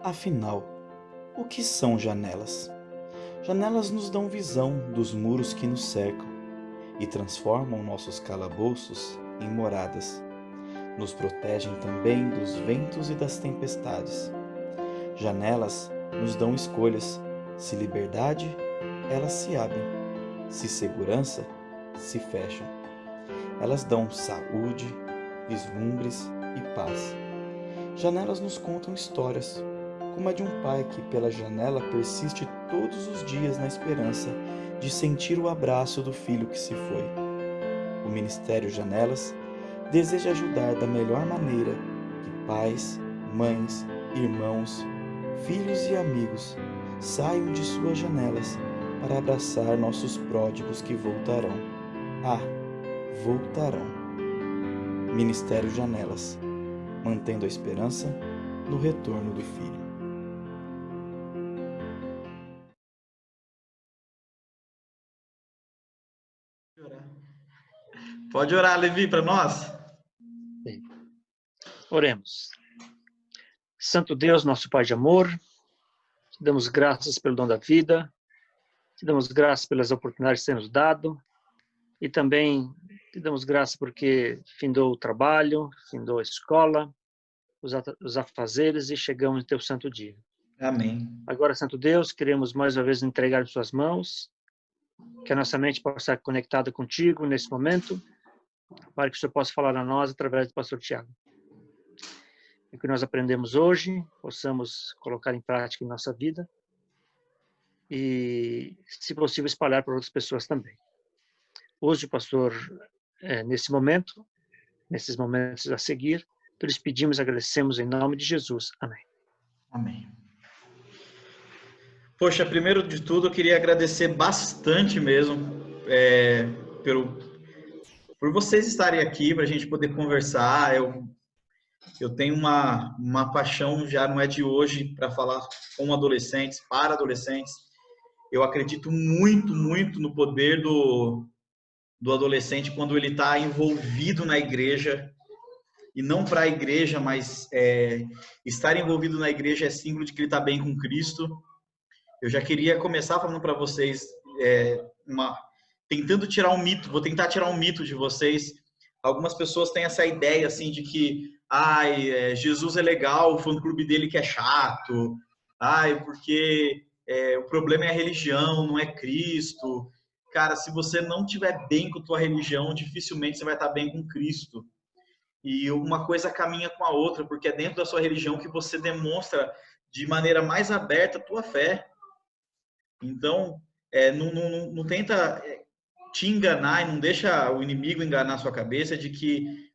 Afinal, o que são janelas? Janelas nos dão visão dos muros que nos cercam e transformam nossos calabouços em moradas. Nos protegem também dos ventos e das tempestades. Janelas nos dão escolhas. Se liberdade, elas se abrem. Se segurança, se fecham. Elas dão saúde, vislumbres e paz. Janelas nos contam histórias, como a de um pai que pela janela persiste todos os dias na esperança de sentir o abraço do filho que se foi. O Ministério Janelas deseja ajudar da melhor maneira que pais, mães, irmãos, filhos e amigos saiam de suas janelas para abraçar nossos pródigos que voltarão. Ah, voltarão. Ministério Janelas, mantendo a esperança no retorno do Filho. Pode orar, Levi, para nós? Bem, oremos. Santo Deus, nosso Pai de amor, te damos graças pelo dom da vida, te damos graças pelas oportunidades que você nos dado e também te damos graças porque findou o trabalho, findou a escola, os afazeres e chegamos no teu santo dia. Amém. Agora, Santo Deus, queremos mais uma vez entregar em suas mãos, que a nossa mente possa estar conectada contigo nesse momento, para que o Senhor possa falar a nós através do pastor Tiago. E o que nós aprendemos hoje, possamos colocar em prática em nossa vida e, se possível, espalhar para outras pessoas também. Hoje, o pastor, nesses momentos a seguir, nós pedimos e agradecemos em nome de Jesus. Amém. Amém. Poxa, primeiro de tudo, eu queria agradecer bastante mesmo por vocês estarem aqui, para a gente poder conversar. Eu tenho uma paixão, já não é de hoje, para falar com adolescentes, para adolescentes. Eu acredito muito, muito no poder do adolescente quando ele está envolvido na igreja, e não para a igreja, mas estar envolvido na igreja é símbolo de que ele está bem com Cristo. Eu já queria começar falando para vocês, tentando tirar um mito, vou tentar tirar um mito de vocês. Algumas pessoas têm essa ideia assim de que Jesus é legal, o fã-clube dele que é chato, porque o problema é a religião, não é Cristo. Cara, se você não estiver bem com a tua religião, dificilmente você vai estar bem com Cristo. E uma coisa caminha com a outra, porque é dentro da sua religião que você demonstra de maneira mais aberta a tua fé. Então, não tenta te enganar e não deixa o inimigo enganar a sua cabeça de que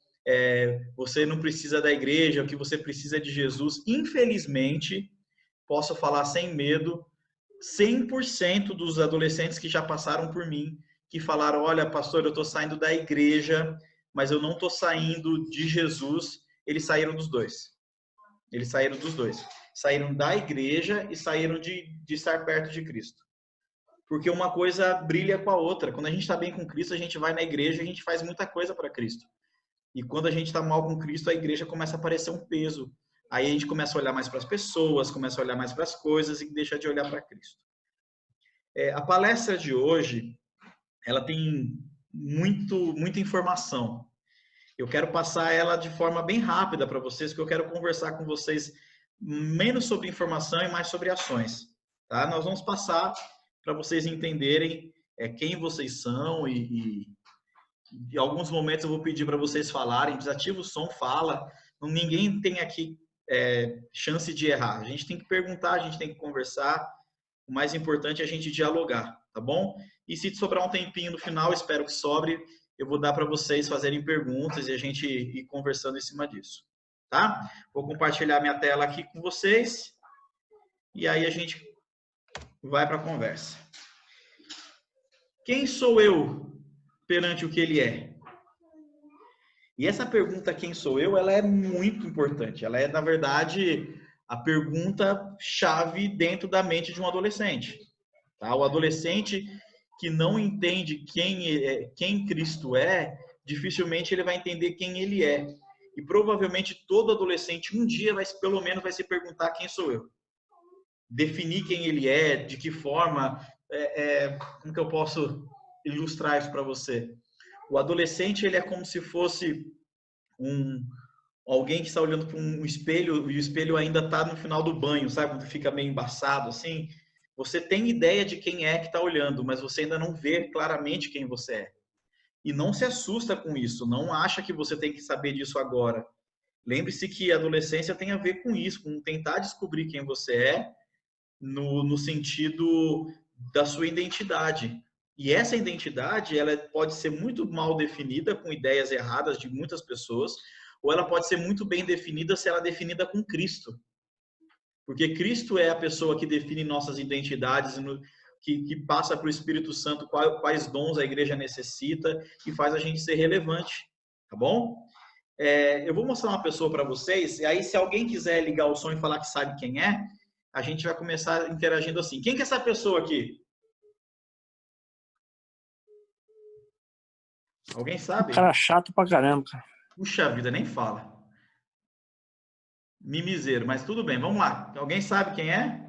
você não precisa da igreja, que você precisa de Jesus. Infelizmente, posso falar sem medo, 100% dos adolescentes que já passaram por mim, que falaram, olha, pastor, eu estou saindo da igreja, mas eu não estou saindo de Jesus, eles saíram dos dois. Eles saíram dos dois. Saíram da igreja e saíram de estar perto de Cristo. Porque uma coisa brilha com a outra. Quando a gente está bem com Cristo, a gente vai na igreja e a gente faz muita coisa para Cristo. E quando a gente está mal com Cristo, a igreja começa a parecer um peso. Aí a gente começa a olhar mais para as pessoas, começa a olhar mais para as coisas e deixa de olhar para Cristo. A palestra de hoje, ela tem muita informação. Eu quero passar ela de forma bem rápida para vocês, porque eu quero conversar com vocês menos sobre informação e mais sobre ações. Tá? Nós vamos passar para vocês entenderem quem vocês são e em alguns momentos eu vou pedir para vocês falarem, desativa o som, fala. Ninguém tem aqui chance de errar. A gente tem que perguntar, a gente tem que conversar. O mais importante é a gente dialogar, tá bom? E se sobrar um tempinho no final, espero que sobre, eu vou dar para vocês fazerem perguntas e a gente ir conversando em cima disso, tá? Vou compartilhar minha tela aqui com vocês e aí a gente vai para a conversa. Quem sou eu perante o que ele é? E essa pergunta, quem sou eu, ela é muito importante. Ela é, na verdade, a pergunta chave dentro da mente de um adolescente. Tá? O adolescente que não entende quem Cristo é, dificilmente ele vai entender quem ele é. E provavelmente todo adolescente um dia pelo menos vai se perguntar quem sou eu. definir quem ele é, de que forma, como que eu posso ilustrar isso para você? O adolescente, ele é como se fosse alguém que está olhando para um espelho e o espelho ainda está no final do banho, sabe? Quando fica meio embaçado assim. Você tem ideia de quem é que está olhando, mas você ainda não vê claramente quem você é. E não se assusta com isso, não acha que você tem que saber disso agora. Lembre-se que a adolescência tem a ver com isso, com tentar descobrir quem você é, no sentido da sua identidade. E essa identidade, ela pode ser muito mal definida, com ideias erradas de muitas pessoas, ou ela pode ser muito bem definida se ela é definida com Cristo. Porque Cristo é a pessoa que define nossas identidades, que passa para o Espírito Santo quais dons a igreja necessita e faz a gente ser relevante. Tá bom? Eu vou mostrar uma pessoa para vocês, e aí se alguém quiser ligar o som e falar que sabe quem é, a gente vai começar interagindo assim. Quem que é essa pessoa aqui? Alguém sabe? Cara chato pra caramba, cara. Puxa vida, nem fala. Mimizeiro, mas tudo bem, vamos lá. Alguém sabe quem é?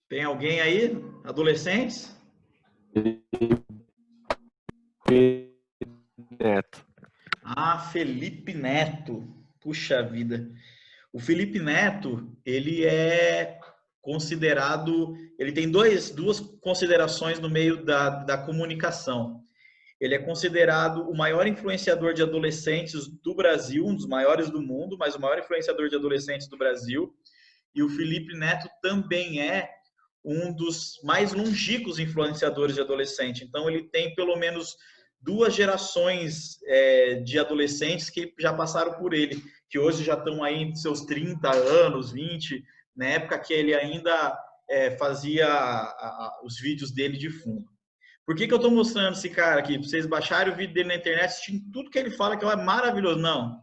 Tem alguém aí? Adolescentes? Neto. Ah, Felipe Neto. Puxa vida. O Felipe Neto, ele é considerado... Ele tem duas considerações no meio da comunicação. Ele é considerado o maior influenciador de adolescentes do Brasil, um dos maiores do mundo, mas o maior influenciador de adolescentes do Brasil. E o Felipe Neto também é um dos mais longínquos influenciadores de adolescente. Então, ele tem pelo menos 2 gerações de adolescentes que já passaram por ele, que hoje já estão aí em seus 30 anos, 20, na época que ele ainda fazia os vídeos dele de fundo. Por que eu estou mostrando esse cara aqui? Para vocês baixarem o vídeo dele na internet, assistirem tudo que ele fala, que é maravilhoso. Não,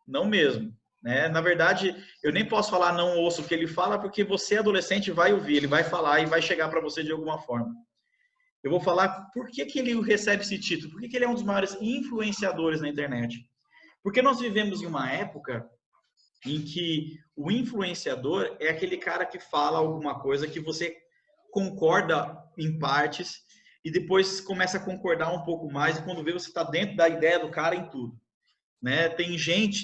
não mesmo. Né? Na verdade, eu nem posso falar não ouço o que ele fala, porque você, adolescente, vai ouvir, ele vai falar e vai chegar para você de alguma forma. Eu vou falar por que ele recebe esse título, por que ele é um dos maiores influenciadores na internet. Porque nós vivemos em uma época em que o influenciador é aquele cara que fala alguma coisa que você concorda em partes e depois começa a concordar um pouco mais e quando vê você está dentro da ideia do cara em tudo. Né? Tem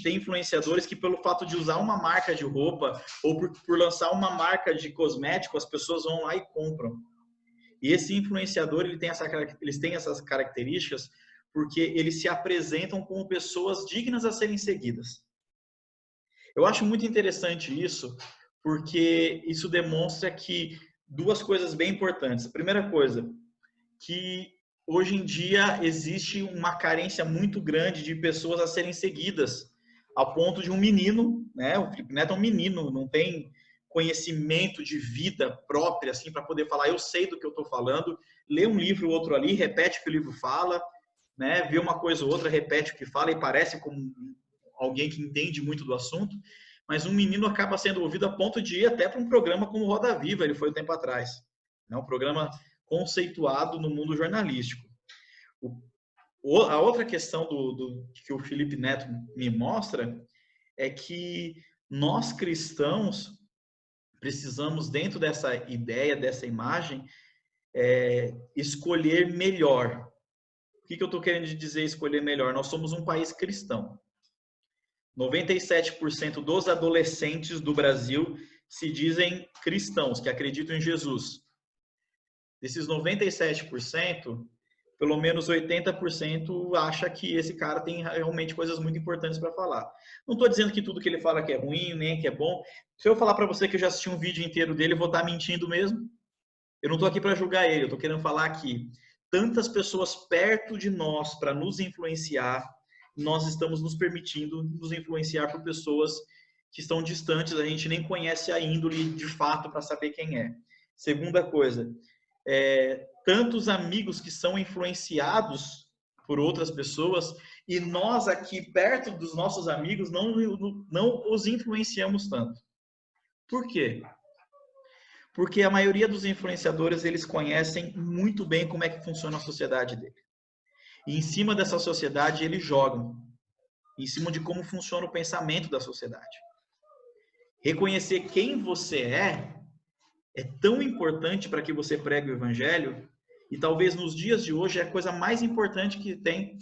influenciadores que pelo fato de usar uma marca de roupa ou por lançar uma marca de cosmético, as pessoas vão lá e compram. E esse influenciador, eles têm essas características porque eles se apresentam como pessoas dignas a serem seguidas. Eu acho muito interessante isso, porque isso demonstra que 2 coisas bem importantes. A primeira coisa, que hoje em dia existe uma carência muito grande de pessoas a serem seguidas, ao ponto de um menino, né? O Felipe Neto é um menino, não tem conhecimento de vida própria, assim, para poder falar, eu sei do que eu estou falando, lê um livro ou outro ali, repete o que o livro fala, né? Vê uma coisa ou outra, repete o que fala e parece como alguém que entende muito do assunto, mas um menino acaba sendo ouvido a ponto de ir até para um programa como Roda Viva, ele foi um tempo atrás, né? Um programa conceituado no mundo jornalístico. A outra questão que o Felipe Neto me mostra é que nós cristãos precisamos, dentro dessa ideia, dessa imagem, escolher melhor. O que eu estou querendo dizer escolher melhor? Nós somos um país cristão. 97% dos adolescentes do Brasil se dizem cristãos, que acreditam em Jesus. Desses 97%, pelo menos 80% acha que esse cara tem realmente coisas muito importantes para falar. Não estou dizendo que tudo que ele fala que é ruim, nem que é bom. Se eu falar para você que eu já assisti um vídeo inteiro dele, eu vou estar mentindo mesmo. Eu não estou aqui para julgar ele, eu estou querendo falar que tantas pessoas perto de nós para nos influenciar, nós estamos nos permitindo nos influenciar por pessoas que estão distantes, a gente nem conhece a índole de fato para saber quem é. Segunda coisa, tantos amigos que são influenciados por outras pessoas e nós aqui perto dos nossos amigos não os influenciamos tanto. Por quê? Porque a maioria dos influenciadores, eles conhecem muito bem como é que funciona a sociedade dele. E em cima dessa sociedade, eles jogam. em cima de como funciona o pensamento da sociedade. Reconhecer quem você é tão importante para que você pregue o evangelho, e talvez nos dias de hoje é a coisa mais importante que tem.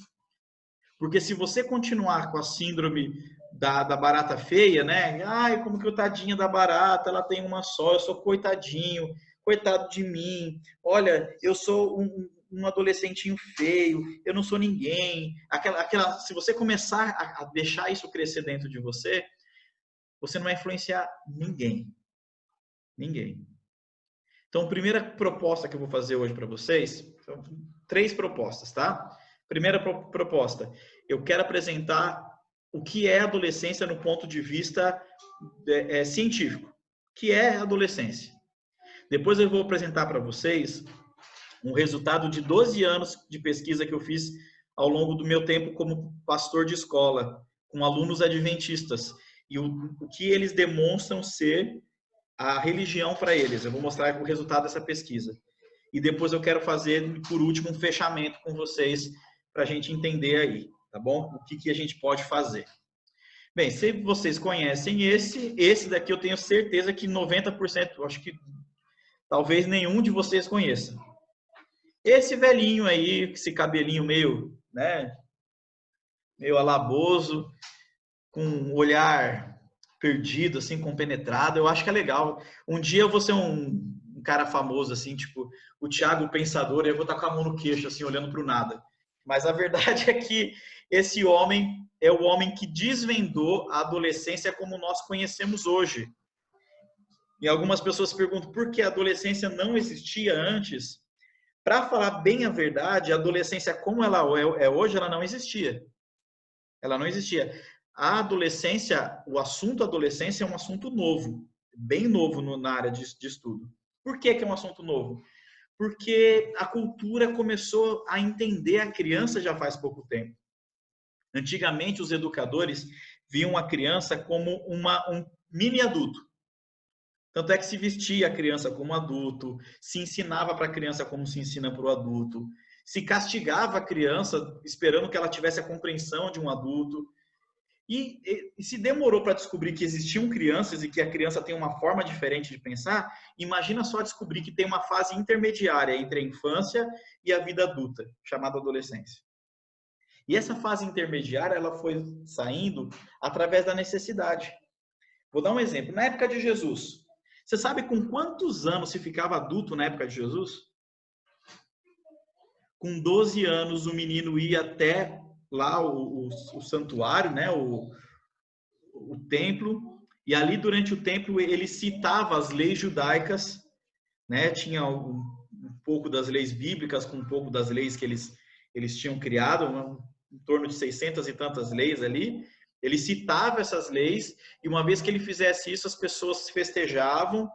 Porque se você continuar com a síndrome da barata feia, né? Ai, como que eu tadinha da barata, ela tem uma só, eu sou coitadinho, coitado de mim. Olha, eu sou um adolescentinho feio, eu não sou ninguém. Se você começar a deixar isso crescer dentro de você, você não vai influenciar ninguém. Ninguém. Então, a primeira proposta que eu vou fazer hoje para vocês, são 3 propostas, tá? Primeira proposta, eu quero apresentar o que é adolescência no ponto de vista científico. O que é adolescência? Depois eu vou apresentar para vocês um resultado de 12 anos de pesquisa que eu fiz ao longo do meu tempo como pastor de escola, com alunos adventistas, e o que eles demonstram ser a religião para eles. Eu vou mostrar o resultado dessa pesquisa. E depois eu quero fazer, por último, um fechamento com vocês para a gente entender aí, tá bom? O que a gente pode fazer. Bem, se vocês conhecem esse daqui eu tenho certeza que 90%, acho que talvez nenhum de vocês conheça. Esse velhinho aí, esse cabelinho meio, né, meio alaboso, com um olhar perdido, assim, compenetrado, eu acho que é legal. Um dia eu vou ser um cara famoso, assim, tipo o Thiago Pensador, e eu vou estar com a mão no queixo, assim, olhando para o nada. Mas a verdade é que esse homem é o homem que desvendou a adolescência como nós conhecemos hoje. E algumas pessoas perguntam por que a adolescência não existia antes. Para falar bem a verdade, a adolescência como ela é hoje, ela não existia. Ela não existia. A adolescência, o assunto adolescência é um assunto novo, bem novo na área de estudo. Por que é um assunto novo? Porque a cultura começou a entender a criança já faz pouco tempo. Antigamente, os educadores viam a criança como um mini adulto. Tanto é que se vestia a criança como adulto, se ensinava para a criança como se ensina para o adulto, se castigava a criança esperando que ela tivesse a compreensão de um adulto. E se demorou para descobrir que existiam crianças e que a criança tem uma forma diferente de pensar, imagina só descobrir que tem uma fase intermediária entre a infância e a vida adulta, chamada adolescência. E essa fase intermediária, ela foi saindo através da necessidade. Vou dar um exemplo. Na época de Jesus, você sabe com quantos anos se ficava adulto na época de Jesus? Com 12 anos, o menino ia até lá o santuário, né, o templo, e ali durante o templo ele citava as leis judaicas, né, tinha um pouco das leis bíblicas com um pouco das leis que eles tinham criado, em torno de 600 e tantas leis ali. Ele citava essas leis, e uma vez que ele fizesse isso, as pessoas festejavam,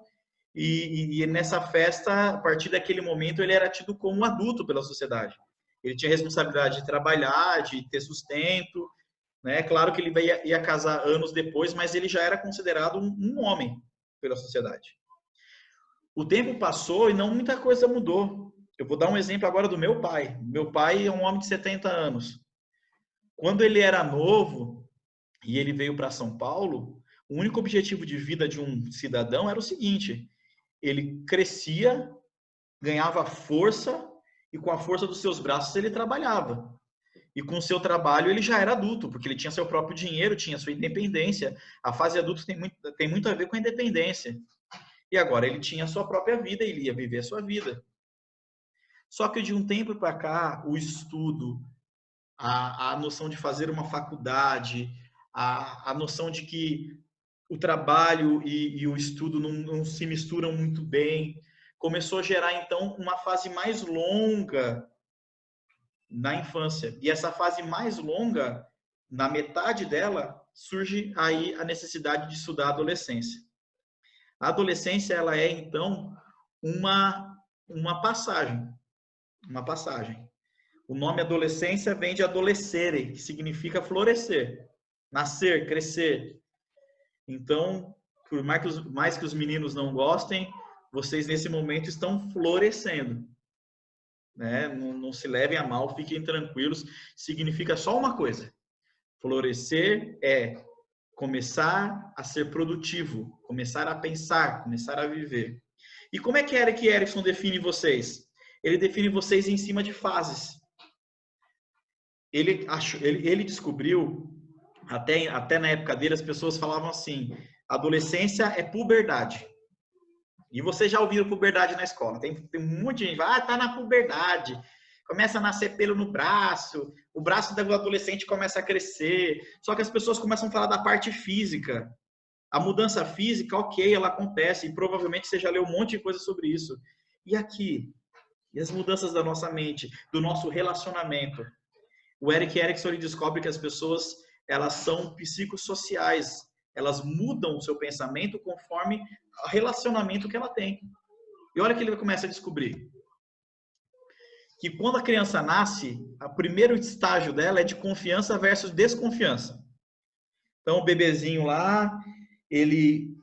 e nessa festa, a partir daquele momento, ele era tido como um adulto pela sociedade. Ele tinha responsabilidade de trabalhar, de ter sustento, né? Claro que ele ia casar anos depois, mas ele já era considerado um homem pela sociedade. O tempo passou e não muita coisa mudou. Eu vou dar um exemplo agora do meu pai. Meu pai é um homem de 70 anos. Quando ele era novo e ele veio para São Paulo, o único objetivo de vida de um cidadão era o seguinte: ele crescia, ganhava força, e com a força dos seus braços ele trabalhava. E com o seu trabalho ele já era adulto, porque ele tinha seu próprio dinheiro, tinha sua independência. A fase adulta tem muito a ver com a independência. E agora ele tinha a sua própria vida, ele ia viver a sua vida. Só que de um tempo para cá, o estudo, a noção de fazer uma faculdade, a noção de que o trabalho e o estudo não se misturam muito bem, começou a gerar, então, uma fase mais longa na infância. E essa fase mais longa, na metade dela, surge aí a necessidade de estudar a adolescência. A adolescência, ela é, então, uma passagem. Uma passagem. O nome adolescência vem de adolescere, que significa florescer, nascer, crescer. Então, por mais que os meninos não gostem, vocês nesse momento estão florescendo. Né? Não se levem a mal, fiquem tranquilos. Significa só uma coisa: Florescer é começar a ser produtivo, começar a pensar, começar a viver. E como é que Erik Erikson define vocês? Ele define vocês em cima de fases. Ele descobriu, até na época dele, as pessoas falavam assim, adolescência é puberdade. E vocês já ouviram puberdade na escola. Tem um monte de gente que fala, tá na puberdade. Começa a nascer pelo no braço, o braço do adolescente começa a crescer. Só que as pessoas começam a falar da parte física. A mudança física, ok, ela acontece, e provavelmente você já leu um monte de coisa sobre isso. E aqui? E as mudanças da nossa mente, do nosso relacionamento? O Erik Erikson ele descobre que as pessoas, elas são psicossociais. Elas mudam o seu pensamento conforme o relacionamento que ela tem. E olha que ele começa a descobrir. Que quando a criança nasce, o primeiro estágio dela é de confiança versus desconfiança. Então, o bebezinho lá, ele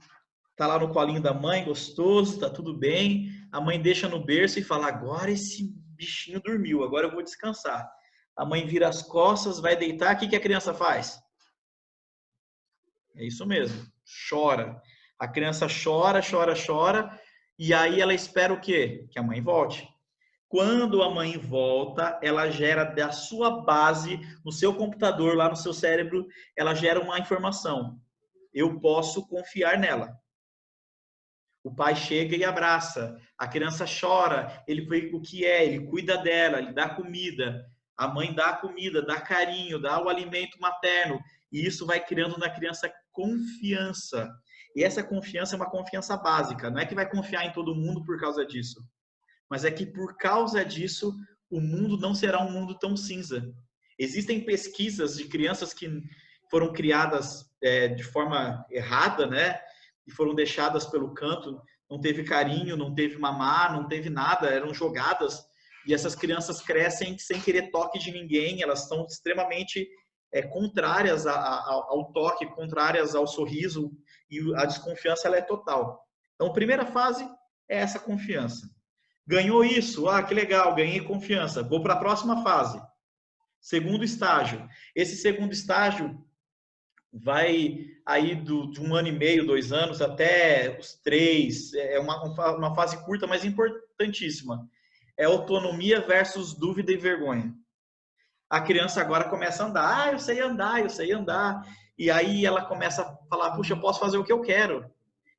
tá lá no colinho da mãe, gostoso, tá tudo bem. A mãe deixa no berço e fala, agora esse bichinho dormiu, agora eu vou descansar. A mãe vira as costas, vai deitar, o que a criança faz? É isso mesmo, chora. A criança chora, chora, chora, e aí ela espera o quê? Que a mãe volte. Quando a mãe volta, ela gera da sua base, no seu computador, lá no seu cérebro, ela gera uma informação. Eu posso confiar nela. O pai chega e abraça. A criança chora. Ele foi o que é, ele cuida dela, ele dá comida. A mãe dá comida, dá carinho, dá o alimento materno. E isso vai criando na criança confiança. E essa confiança é uma confiança básica. Não é que vai confiar em todo mundo por causa disso. Mas é que por causa disso, o mundo não será um mundo tão cinza. Existem pesquisas de crianças que foram criadas de forma errada, né? E foram deixadas pelo canto, não teve carinho, não teve mamar, não teve nada, eram jogadas. E essas crianças crescem sem querer toque de ninguém, elas são extremamente contrárias ao toque, contrárias ao sorriso, e a desconfiança ela é total. Então, a primeira fase é essa confiança. Ganhou isso? Ah, que legal, ganhei confiança. Vou para a próxima fase. Segundo estágio. Esse segundo estágio vai aí de 1 ano e meio, 2 anos, até os 3. É uma fase curta, mas importantíssima. É autonomia versus dúvida e vergonha. A criança agora começa a andar. Ah, eu sei andar, eu sei andar. E aí ela começa a falar, puxa, eu posso fazer o que eu quero.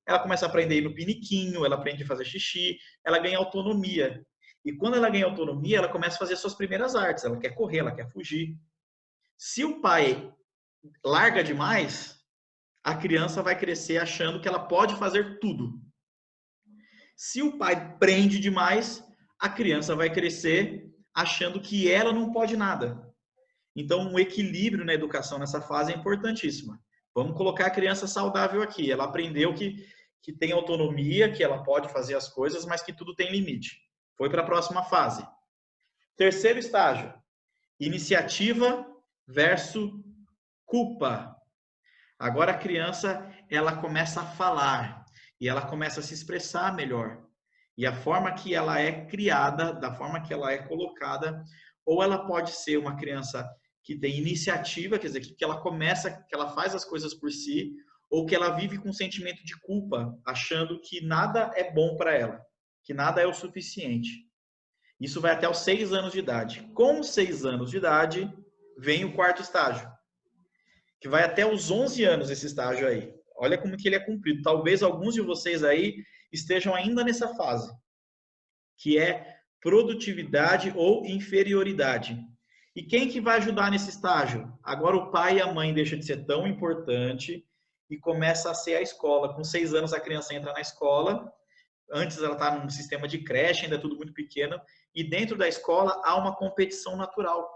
Ela começa a aprender a ir no piniquinho, ela aprende a fazer xixi, ela ganha autonomia. E quando ela ganha autonomia, ela começa a fazer suas primeiras artes. Ela quer correr, ela quer fugir. Se o pai larga demais, a criança vai crescer achando que ela pode fazer tudo. Se o pai prende demais, a criança vai crescer achando que ela não pode nada. Então, um equilíbrio na educação nessa fase é importantíssima. Vamos colocar a criança saudável aqui. Ela aprendeu que tem autonomia, que ela pode fazer as coisas, mas que tudo tem limite. Foi para a próxima fase. Terceiro estágio. Iniciativa versus culpa. Agora a criança, ela começa a falar e ela começa a se expressar melhor. E a forma que ela é criada, da forma que ela é colocada, ou ela pode ser uma criança que tem iniciativa, quer dizer, que ela começa, que ela faz as coisas por si, ou que ela vive com um sentimento de culpa, achando que nada é bom para ela, que nada é o suficiente. Isso vai até os 6 anos de idade. Com 6 anos de idade, vem o quarto estágio, que vai até os 11 anos esse estágio aí. Olha como que ele é cumprido. Talvez alguns de vocês aí estejam ainda nessa fase, que é produtividade ou inferioridade. E quem que vai ajudar nesse estágio? Agora o pai e a mãe deixam de ser tão importante e começa a ser a escola. Com 6 anos a criança entra na escola, antes ela está num sistema de creche, ainda é tudo muito pequeno, e dentro da escola há uma competição natural.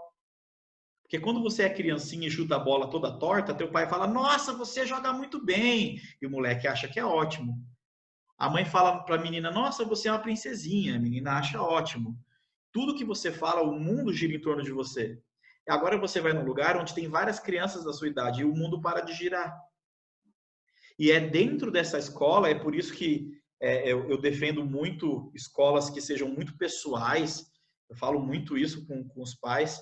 Porque quando você é criancinha e chuta a bola toda torta, teu pai fala, nossa, você joga muito bem, e o moleque acha que é ótimo. A mãe fala para a menina, nossa, você é uma princesinha, a menina acha ótimo. Tudo que você fala, o mundo gira em torno de você. E agora você vai num lugar onde tem várias crianças da sua idade e o mundo para de girar. E é dentro dessa escola, é por isso que eu defendo muito escolas que sejam muito pessoais, eu falo muito isso com os pais,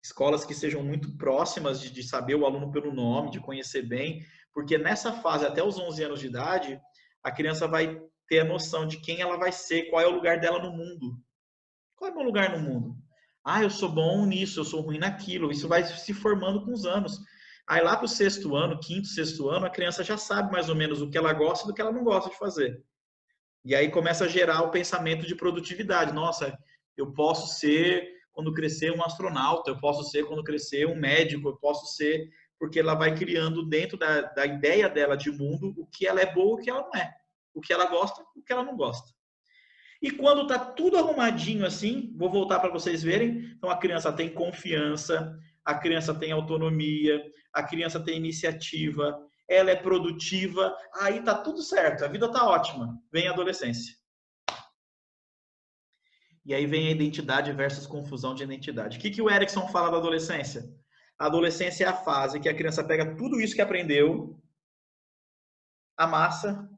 escolas que sejam muito próximas de saber o aluno pelo nome, de conhecer bem, porque nessa fase, até os 11 anos de idade, a criança vai ter a noção de quem ela vai ser, qual é o lugar dela no mundo. Qual é o meu lugar no mundo? Ah, eu sou bom nisso, eu sou ruim naquilo. Isso vai se formando com os anos. Aí lá para o 6º ano, 5º, 6º ano, a criança já sabe mais ou menos o que ela gosta e do que ela não gosta de fazer. E aí começa a gerar o pensamento de produtividade. Nossa, eu posso ser, quando crescer, um astronauta, eu posso ser, quando crescer, um médico, eu posso ser, porque ela vai criando dentro da ideia dela de mundo o que ela é boa e o que ela não é. O que ela gosta e o que ela não gosta. E quando está tudo arrumadinho assim, vou voltar para vocês verem, então a criança tem confiança, a criança tem autonomia, a criança tem iniciativa, ela é produtiva, aí tá tudo certo, a vida tá ótima. Vem a adolescência. E aí vem a identidade versus confusão de identidade. O que o Erikson fala da adolescência? A adolescência é a fase que a criança pega tudo isso que aprendeu, amassa,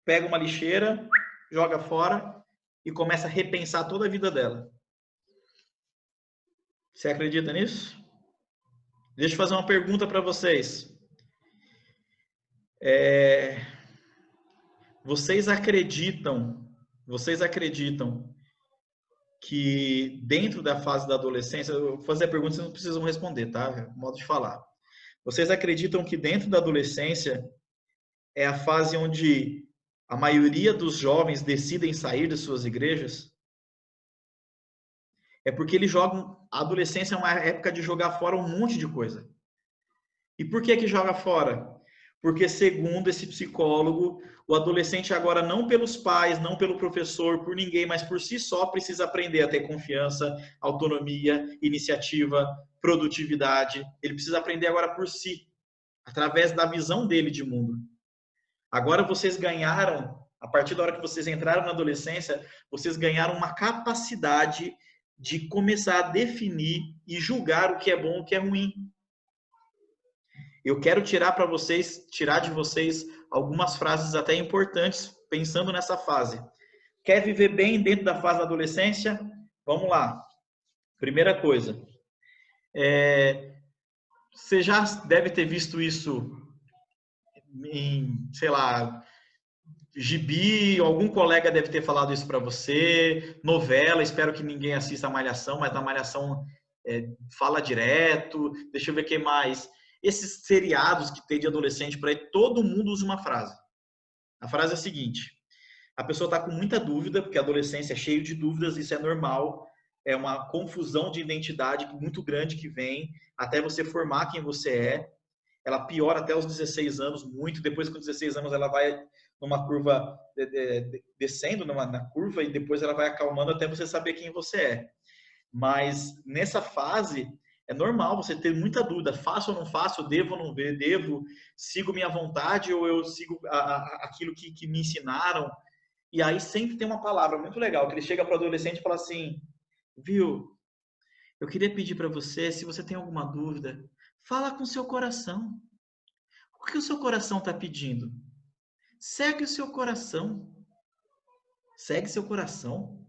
pega uma lixeira, joga fora e começa a repensar toda a vida dela. Você acredita nisso? Deixa eu fazer uma pergunta para vocês. Vocês acreditam que dentro da fase da adolescência, eu vou fazer a pergunta, vocês não precisam responder, tá? É modo de falar. Vocês acreditam que dentro da adolescência é a fase onde a maioria dos jovens decidem sair de suas igrejas? É porque eles jogam... A adolescência é uma época de jogar fora um monte de coisa. E por que joga fora? Porque, segundo esse psicólogo, o adolescente agora, não pelos pais, não pelo professor, por ninguém, mas por si só, precisa aprender a ter confiança, autonomia, iniciativa, produtividade. Ele precisa aprender agora por si, através da visão dele de mundo. Agora vocês ganharam, a partir da hora que vocês entraram na adolescência, vocês ganharam uma capacidade de começar a definir e julgar o que é bom e o que é ruim. Eu quero tirar de vocês algumas frases até importantes, pensando nessa fase. Quer viver bem dentro da fase da adolescência? Vamos lá. Primeira coisa. Você já deve ter visto isso em, sei lá, gibi, algum colega deve ter falado isso para você, novela, espero que ninguém assista a Malhação, mas na Malhação fala direto. Deixa eu ver o que mais. Esses seriados que tem de adolescente por aí, todo mundo usa uma frase. A frase é a seguinte: a pessoa está com muita dúvida, porque a adolescência é cheia de dúvidas, isso é normal, é uma confusão de identidade muito grande que vem, até você formar quem você é. Ela piora até os 16 anos, muito. Depois, com 16 anos, ela vai numa curva, descendo na curva, e depois ela vai acalmando até você saber quem você é. Mas nessa fase, é normal você ter muita dúvida. Faço ou não faço? Devo ou não devo? Sigo minha vontade ou eu sigo aquilo que me ensinaram? E aí sempre tem uma palavra muito legal, que ele chega para o adolescente e fala assim: viu, eu queria pedir para você, se você tem alguma dúvida, fala com o seu coração. O que o seu coração está pedindo? Segue o seu coração. Segue seu coração.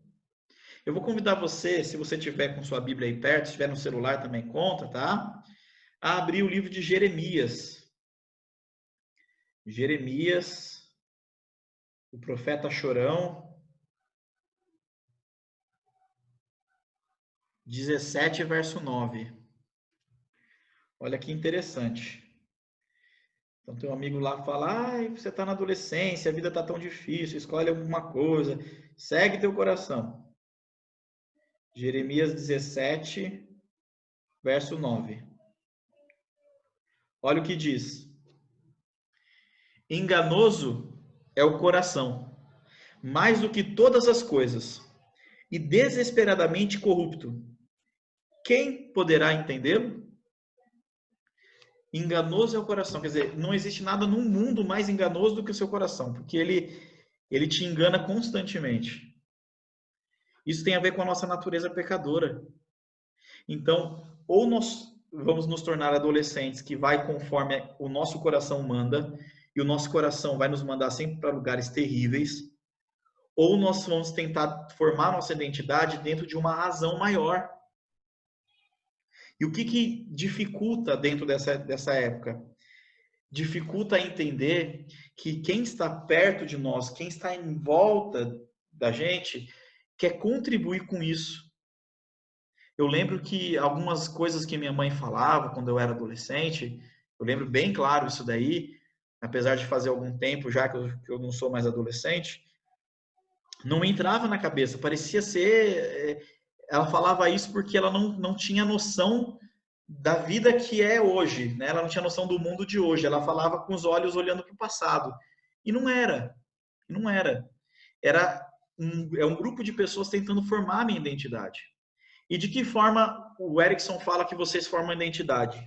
Eu vou convidar você, se você tiver com sua Bíblia aí perto, se tiver no celular também conta, tá? A abrir o livro de Jeremias. Jeremias, o profeta chorão. 17, verso 9. Olha que interessante. Então, teu amigo lá fala: você está na adolescência, a vida está tão difícil, escolhe alguma coisa, segue teu coração. Jeremias 17, verso 9. Olha o que diz: enganoso é o coração, mais do que todas as coisas, e desesperadamente corrupto. Quem poderá entendê-lo? Enganoso é o coração, quer dizer, não existe nada no mundo mais enganoso do que o seu coração, porque ele te engana constantemente. Isso tem a ver com a nossa natureza pecadora. Então, ou nós vamos nos tornar adolescentes que vai conforme o nosso coração manda, e o nosso coração vai nos mandar sempre para lugares terríveis, ou nós vamos tentar formar nossa identidade dentro de uma razão maior. E o que dificulta dentro dessa época? Dificulta entender que quem está perto de nós, quem está em volta da gente, quer contribuir com isso. Eu lembro que algumas coisas que minha mãe falava quando eu era adolescente, eu lembro bem claro isso daí, apesar de fazer algum tempo já que eu não sou mais adolescente, não entrava na cabeça, parecia ser... Ela falava isso porque ela não tinha noção da vida que é hoje, né? Ela não tinha noção do mundo de hoje, ela falava com os olhos olhando para o passado. E não era. Era um grupo de pessoas tentando formar a minha identidade. E de que forma o Erickson fala que vocês formam a identidade?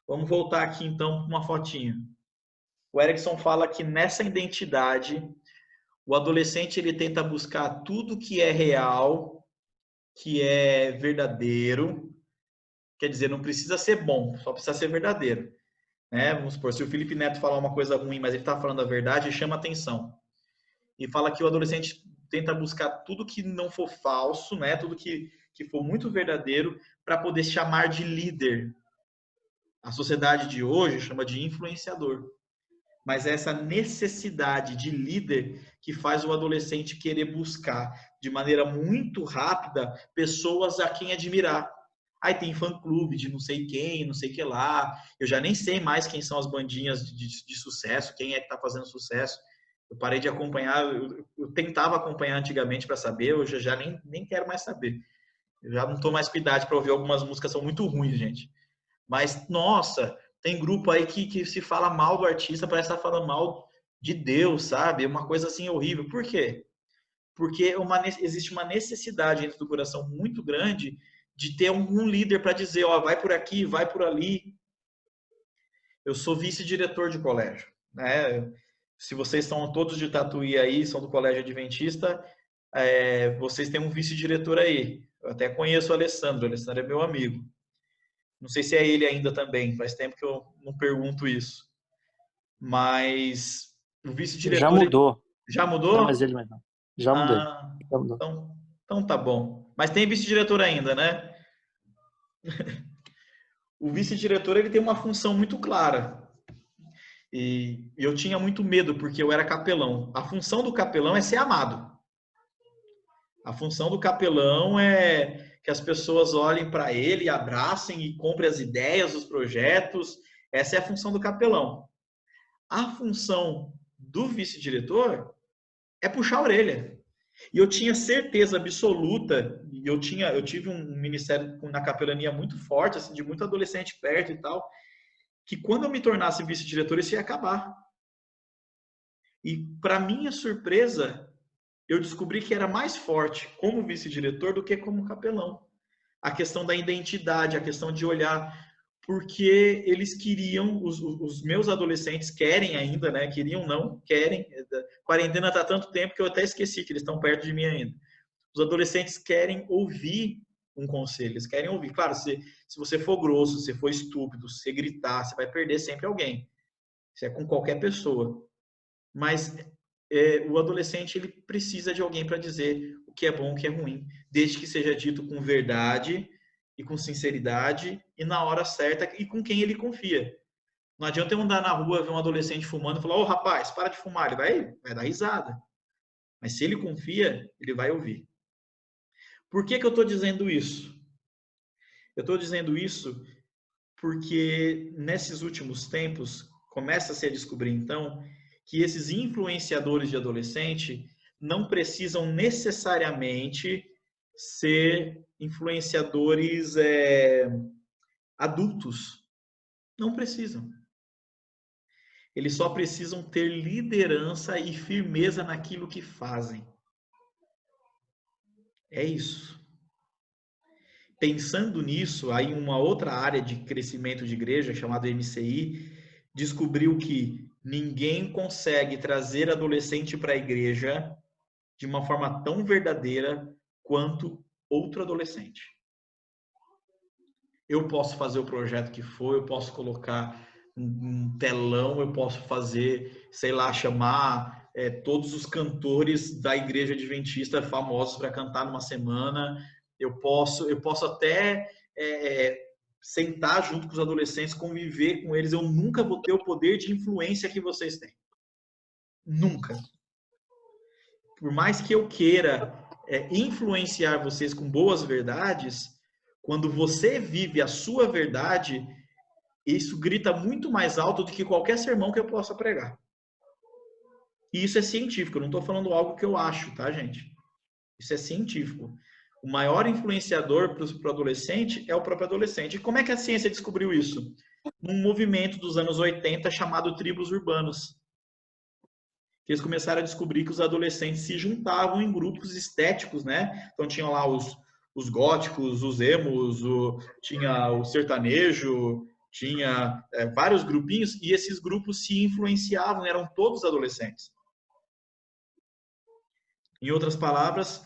Vamos voltar aqui então para uma fotinha. O Erickson fala que nessa identidade, o adolescente ele tenta buscar tudo que é real, que é verdadeiro. Quer dizer, não precisa ser bom, só precisa ser verdadeiro. Né? Vamos supor, se o Felipe Neto falar uma coisa ruim, mas ele está falando a verdade, chama atenção. E fala que o adolescente tenta buscar tudo que não for falso, né? Tudo que for muito verdadeiro, para poder chamar de líder. A sociedade de hoje chama de influenciador. Mas é essa necessidade de líder que faz o adolescente querer buscar, de maneira muito rápida, pessoas a quem admirar. Aí tem fã-clube de não sei quem, não sei o que lá. Eu já nem sei mais quem são as bandinhas de sucesso, quem é que está fazendo sucesso. Eu parei de acompanhar, eu tentava acompanhar antigamente para saber, hoje eu já nem quero mais saber. Eu já não estou mais com idade para ouvir algumas músicas, são muito ruins, gente. Mas, nossa, tem grupo aí que se fala mal do artista, parece que tá falando mal de Deus, sabe? Uma coisa assim horrível. Por quê? Porque existe uma necessidade dentro do coração muito grande de ter um líder para dizer, ó, vai por aqui, vai por ali. Eu sou vice-diretor de colégio, né? Se vocês são todos de Tatuí aí, são do colégio adventista, vocês têm um vice-diretor aí. Eu até conheço o Alessandro é meu amigo. Não sei se é ele ainda também, faz tempo que eu não pergunto isso. Mas o vice-diretor... Já mudou. Já mudou? Não, mas ele mais não. Já mudei. Já mudou. Então tá bom. Mas tem vice-diretor ainda, né? O vice-diretor ele tem uma função muito clara. E eu tinha muito medo, porque eu era capelão. A função do capelão é ser amado. A função do capelão é que as pessoas olhem para ele, abracem e comprem as ideias, os projetos. Essa é a função do capelão. A função do vice-diretor é puxar a orelha. E eu tinha certeza absoluta, e eu tive um ministério na capelania muito forte, assim, de muito adolescente perto e tal, que quando eu me tornasse vice-diretor, isso ia acabar. E, para minha surpresa, eu descobri que era mais forte como vice-diretor do que como capelão. A questão da identidade, a questão de olhar, porque eles queriam, os meus adolescentes querem ainda, né? Queriam não, querem. A quarentena está há tanto tempo que eu até esqueci que eles estão perto de mim ainda. Os adolescentes querem ouvir um conselho, eles querem ouvir. Claro, se você for grosso, se for estúpido, se você gritar, você vai perder sempre alguém. Isso é com qualquer pessoa. Mas o adolescente ele precisa de alguém para dizer o que é bom, o que é ruim, desde que seja dito com verdade e com sinceridade e na hora certa e com quem ele confia. Não adianta eu andar na rua, ver um adolescente fumando e falar, ô rapaz, para de fumar, ele vai dar risada. Mas se ele confia, ele vai ouvir. Por que eu estou dizendo isso? Eu estou dizendo isso porque nesses últimos tempos começa-se a descobrir então que esses influenciadores de adolescente não precisam necessariamente ser influenciadores adultos. Não precisam. Eles só precisam ter liderança e firmeza naquilo que fazem. É isso. Pensando nisso, aí uma outra área de crescimento de igreja, chamada MCI, descobriu que ninguém consegue trazer adolescente para a igreja de uma forma tão verdadeira quanto outro adolescente. Eu posso fazer o projeto que for, eu posso colocar um telão, eu posso fazer, sei lá, chamar todos os cantores da igreja adventista famosos para cantar numa semana. Eu posso até sentar junto com os adolescentes, conviver com eles, eu nunca vou ter o poder de influência que vocês têm. Nunca. Por mais que eu queira influenciar vocês com boas verdades, quando você vive a sua verdade, isso grita muito mais alto do que qualquer sermão que eu possa pregar. E isso é científico, eu não estou falando algo que eu acho, tá, gente? Isso é científico. O maior influenciador para o adolescente é o próprio adolescente. E como é que a ciência descobriu isso? Num movimento dos anos 80 chamado tribos urbanos. Eles começaram a descobrir que os adolescentes se juntavam em grupos estéticos, né? Então tinham lá os góticos, os emos, tinha o sertanejo, tinha vários grupinhos, e esses grupos se influenciavam, eram todos adolescentes. Em outras palavras,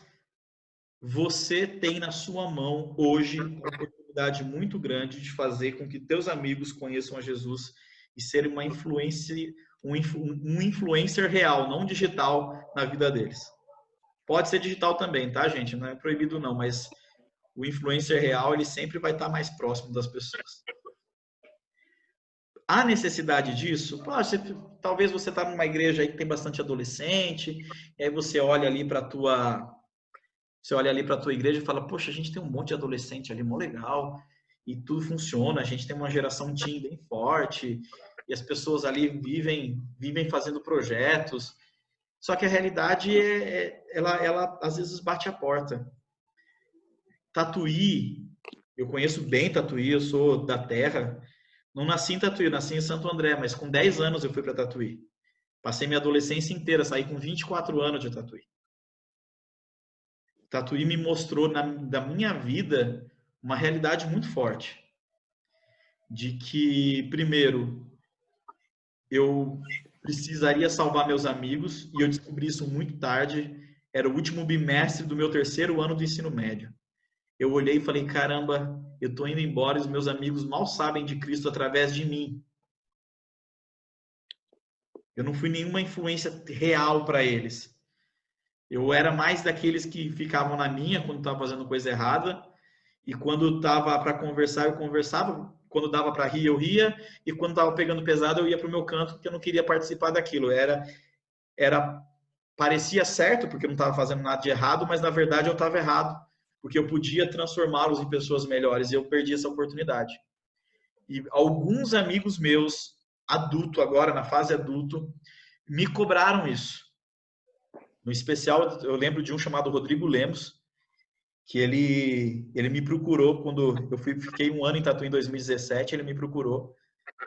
você tem na sua mão hoje uma oportunidade muito grande de fazer com que teus amigos conheçam a Jesus e ser uma influência, um influencer real, não digital, na vida deles. Pode ser digital também, tá, gente? Não é proibido não, mas o influencer real, ele sempre vai estar mais próximo das pessoas. Há necessidade disso? Talvez você está numa igreja aí que tem bastante adolescente, e aí você olha ali para a tua igreja e fala, poxa, a gente tem um monte de adolescente ali, mó legal, e tudo funciona, a gente tem uma geração teen bem forte, e as pessoas ali vivem fazendo projetos. Só que a realidade ela às vezes bate a porta. Tatuí, eu conheço bem Tatuí, eu sou da terra. Não nasci em Tatuí, eu nasci em Santo André, mas com 10 anos eu fui para Tatuí. Passei minha adolescência inteira, saí com 24 anos de Tatuí. Tatuí me mostrou da minha vida uma realidade muito forte. De que, primeiro, eu precisaria salvar meus amigos, e eu descobri isso muito tarde, era o último bimestre do meu 3º ano do ensino médio. Eu olhei e falei, caramba, eu estou indo embora e os meus amigos mal sabem de Cristo através de mim. Eu não fui nenhuma influência real para eles. Eu era mais daqueles que ficavam na minha quando estava fazendo coisa errada, e quando estava para conversar, eu conversava, quando dava para rir, eu ria, e quando estava pegando pesado, eu ia para o meu canto, porque eu não queria participar daquilo. Parecia certo, porque eu não estava fazendo nada de errado, mas na verdade eu estava errado, porque eu podia transformá-los em pessoas melhores, e eu perdi essa oportunidade. E alguns amigos meus, adulto agora, na fase adulto, me cobraram isso. No especial, eu lembro de um chamado Rodrigo Lemos, que ele me procurou quando eu fiquei um ano em Tatuí em 2017, ele me procurou,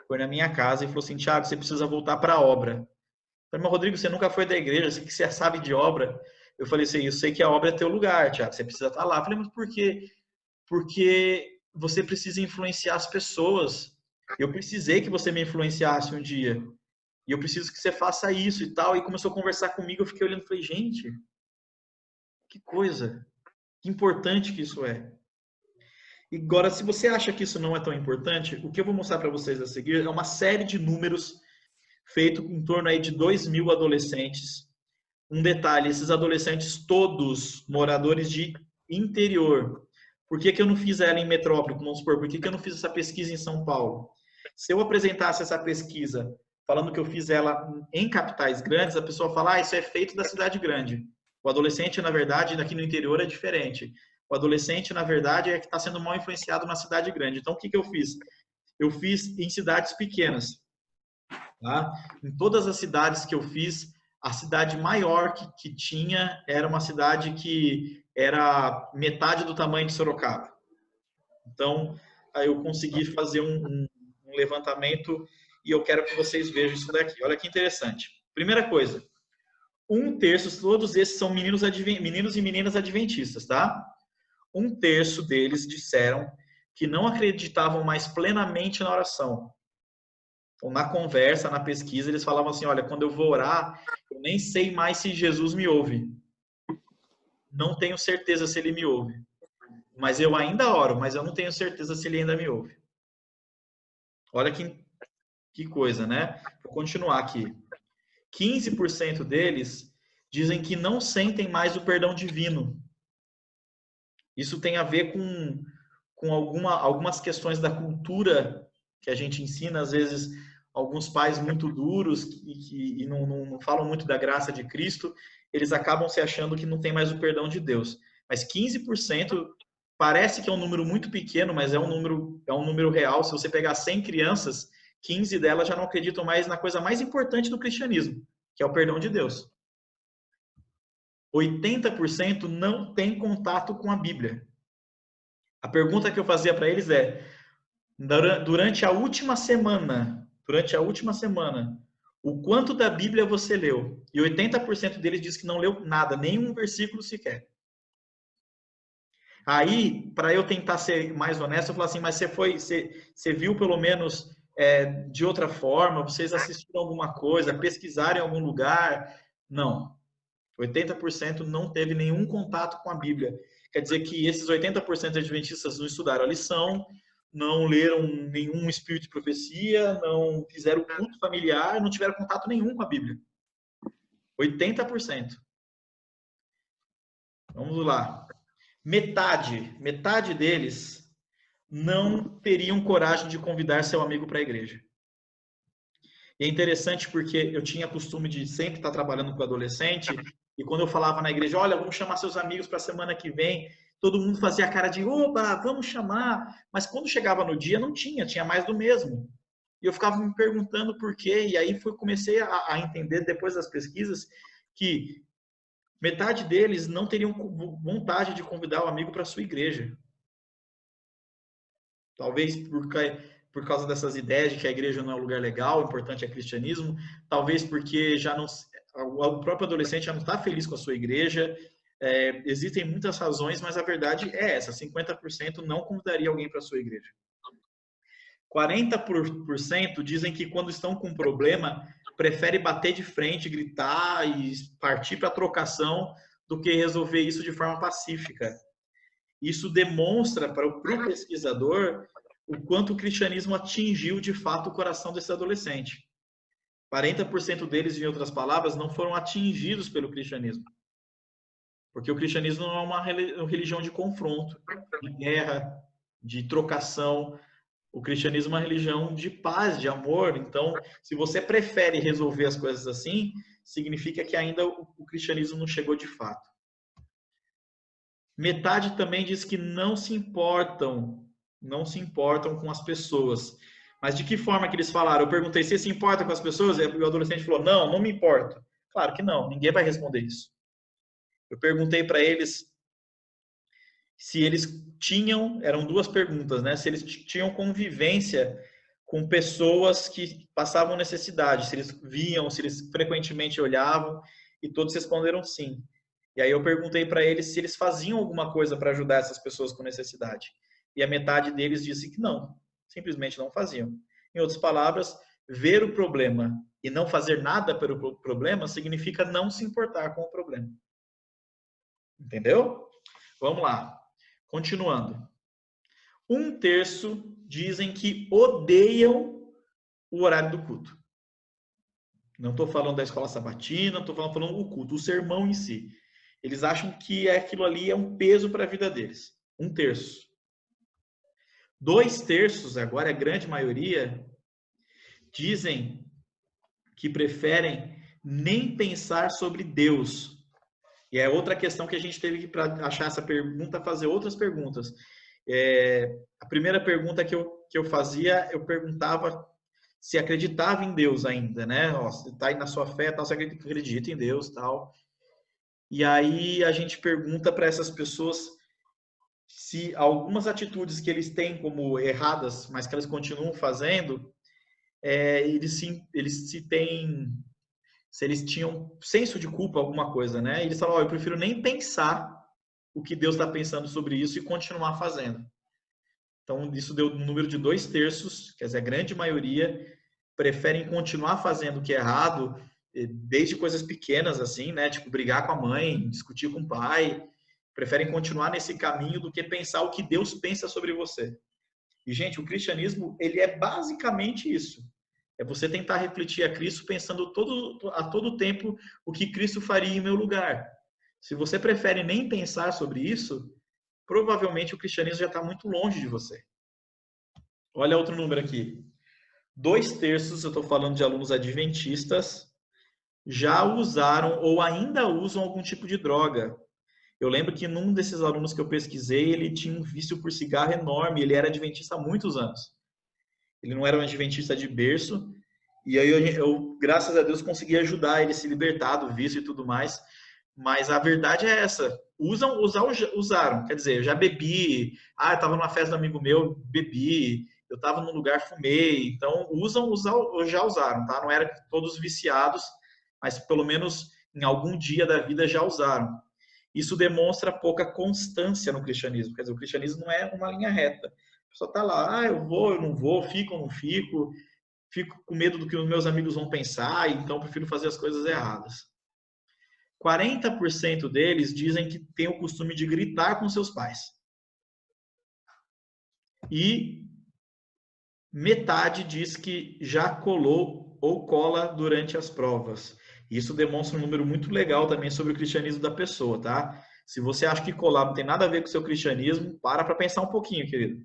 foi na minha casa e falou assim, Thiago, você precisa voltar para a obra. Eu falei, mas Rodrigo, você nunca foi da igreja, você sabe de obra. Eu falei assim, eu sei que a obra é teu lugar, Thiago, você precisa estar lá. Eu falei, mas por quê? Porque você precisa influenciar as pessoas. Eu precisei que você me influenciasse um dia. E eu preciso que você faça isso e tal. E começou a conversar comigo, eu fiquei olhando e falei, gente, que coisa. Que importante que isso é. E agora, se você acha que isso não é tão importante, o que eu vou mostrar para vocês a seguir é uma série de números feito em torno aí de 2.000 adolescentes. Um detalhe, esses adolescentes todos moradores de interior. Por que eu não fiz ela em metrópole? Vamos supor, por que eu não fiz essa pesquisa em São Paulo? Se eu apresentasse essa pesquisa falando que eu fiz ela em capitais grandes, a pessoa fala, isso é feito da cidade grande. O adolescente, na verdade, aqui no interior é diferente. O adolescente, na verdade, é que está sendo mal influenciado na cidade grande. Então, o que eu fiz? Eu fiz em cidades pequenas. Tá? Em todas as cidades que eu fiz, a cidade maior que tinha era uma cidade que era metade do tamanho de Sorocaba. Então, aí eu consegui fazer um levantamento e eu quero que vocês vejam isso daqui. Olha que interessante. Primeira coisa, 1/3, todos esses são meninos e meninas adventistas, tá? 1/3 deles disseram que não acreditavam mais plenamente na oração. Então, na conversa, na pesquisa, eles falavam assim, olha, quando eu vou orar, eu nem sei mais se Jesus me ouve. Não tenho certeza se ele me ouve. Mas eu ainda oro, mas eu não tenho certeza se ele ainda me ouve. Olha que coisa, né? Vou continuar aqui. 15% deles dizem que não sentem mais o perdão divino. Isso tem a ver com com algumas questões da cultura que a gente ensina, às vezes alguns pais muito duros e não falam muito da graça de Cristo, eles acabam se achando que não tem mais o perdão de Deus. Mas 15% parece que é um número muito pequeno, mas é um número real. Se você pegar 100 crianças, 15 delas já não acreditam mais na coisa mais importante do cristianismo, que é o perdão de Deus. 80% não tem contato com a Bíblia. A pergunta que eu fazia para eles é: durante a última semana, o quanto da Bíblia você leu? E 80% deles diz que não leu nada, nenhum versículo sequer. Aí, para eu tentar ser mais honesto, eu falo assim: mas você viu pelo menos de outra forma? Vocês assistiram alguma coisa? Pesquisaram em algum lugar? Não. 80% não teve nenhum contato com a Bíblia. Quer dizer que esses 80% de adventistas não estudaram a lição, não leram nenhum espírito de profecia, não fizeram culto familiar, não tiveram contato nenhum com a Bíblia. 80%. Vamos lá. Metade deles não teriam coragem de convidar seu amigo para a igreja. E é interessante porque eu tinha costume de sempre estar trabalhando com adolescente, e quando eu falava na igreja, olha, vamos chamar seus amigos para a semana que vem, todo mundo fazia a cara de, oba, vamos chamar. Mas quando chegava no dia, não tinha mais do mesmo. E eu ficava me perguntando por quê, e aí comecei a entender, depois das pesquisas, que metade deles não teriam vontade de convidar o amigo para a sua igreja. Talvez por causa dessas ideias de que a igreja não é um lugar legal, o importante é cristianismo. Talvez porque o próprio adolescente já não está feliz com a sua igreja. Existem muitas razões, mas a verdade é essa: 50% não convidaria alguém para a sua igreja. 40% dizem que quando estão com um problema, prefere bater de frente, gritar e partir para a trocação do que resolver isso de forma pacífica. Isso demonstra para o pesquisador o quanto o cristianismo atingiu de fato o coração desse adolescente. 40% deles, em outras palavras, não foram atingidos pelo cristianismo. Porque o cristianismo não é uma religião de confronto, de guerra, de trocação. O cristianismo é uma religião de paz, de amor. Então, se você prefere resolver as coisas assim, significa que ainda o cristianismo não chegou de fato. Metade também diz que não se importam com as pessoas. Mas de que forma que eles falaram? Eu perguntei: você se importa com as pessoas? E o adolescente falou: não me importo. Claro que não, ninguém vai responder isso. Eu perguntei para eles se eles eram duas perguntas, né? Se eles tinham convivência com pessoas que passavam necessidade, se eles viam, se eles frequentemente olhavam, e todos responderam sim. E aí eu perguntei para eles se eles faziam alguma coisa para ajudar essas pessoas com necessidade. E a metade deles disse que não, simplesmente não faziam. Em outras palavras, ver o problema e não fazer nada pelo problema significa não se importar com o problema. Entendeu? Vamos lá. Continuando. 1/3 dizem que odeiam o horário do culto. Não estou falando da escola sabatina, estou falando do culto, o sermão em si. Eles acham que aquilo ali é um peso para a vida deles. 1/3. 2/3, agora é a grande maioria, dizem que preferem nem pensar sobre Deus. E é outra questão que a gente teve que, para achar essa pergunta, fazer outras perguntas. A primeira pergunta que eu fazia, eu perguntava se acreditava em Deus ainda, né? Você está aí na sua fé, tal, você acredita em Deus, tal. E aí a gente pergunta para essas pessoas se algumas atitudes que eles têm como erradas, mas que eles continuam fazendo, se eles tinham senso de culpa, alguma coisa, né? E eles falam: eu prefiro nem pensar o que Deus está pensando sobre isso e continuar fazendo. Então, isso deu um número de 2/3, quer dizer, a grande maioria preferem continuar fazendo o que é errado, desde coisas pequenas, assim, né? Tipo, brigar com a mãe, discutir com o pai. Preferem continuar nesse caminho do que pensar o que Deus pensa sobre você. E, gente, o cristianismo, ele é basicamente isso. É você tentar refletir a Cristo pensando a todo tempo o que Cristo faria em meu lugar. Se você prefere nem pensar sobre isso, provavelmente o cristianismo já está muito longe de você. Olha outro número aqui. 2/3, eu estou falando de alunos adventistas, já usaram ou ainda usam algum tipo de droga. Eu lembro que num desses alunos que eu pesquisei, ele tinha um vício por cigarro enorme, ele era adventista há muitos anos. Ele não era um adventista de berço, e aí eu graças a Deus, consegui ajudar ele a se libertar do vício e tudo mais. Mas a verdade é essa. Usaram. Quer dizer, eu já bebi. Eu estava numa festa do amigo meu, bebi. Eu estava num lugar, fumei. Então, já usaram, tá? Não era todos viciados, mas pelo menos em algum dia da vida já usaram. Isso demonstra pouca constância no cristianismo. Quer dizer, o cristianismo não é uma linha reta. A pessoa está lá, eu vou, eu não vou, fico ou não fico. Fico com medo do que os meus amigos vão pensar, então prefiro fazer as coisas erradas. 40% deles dizem que tem o costume de gritar com seus pais. E metade diz que já colou ou cola durante as provas. Isso demonstra um número muito legal também sobre o cristianismo da pessoa, tá? Se você acha que colar não tem nada a ver com o seu cristianismo, para pensar um pouquinho, querido.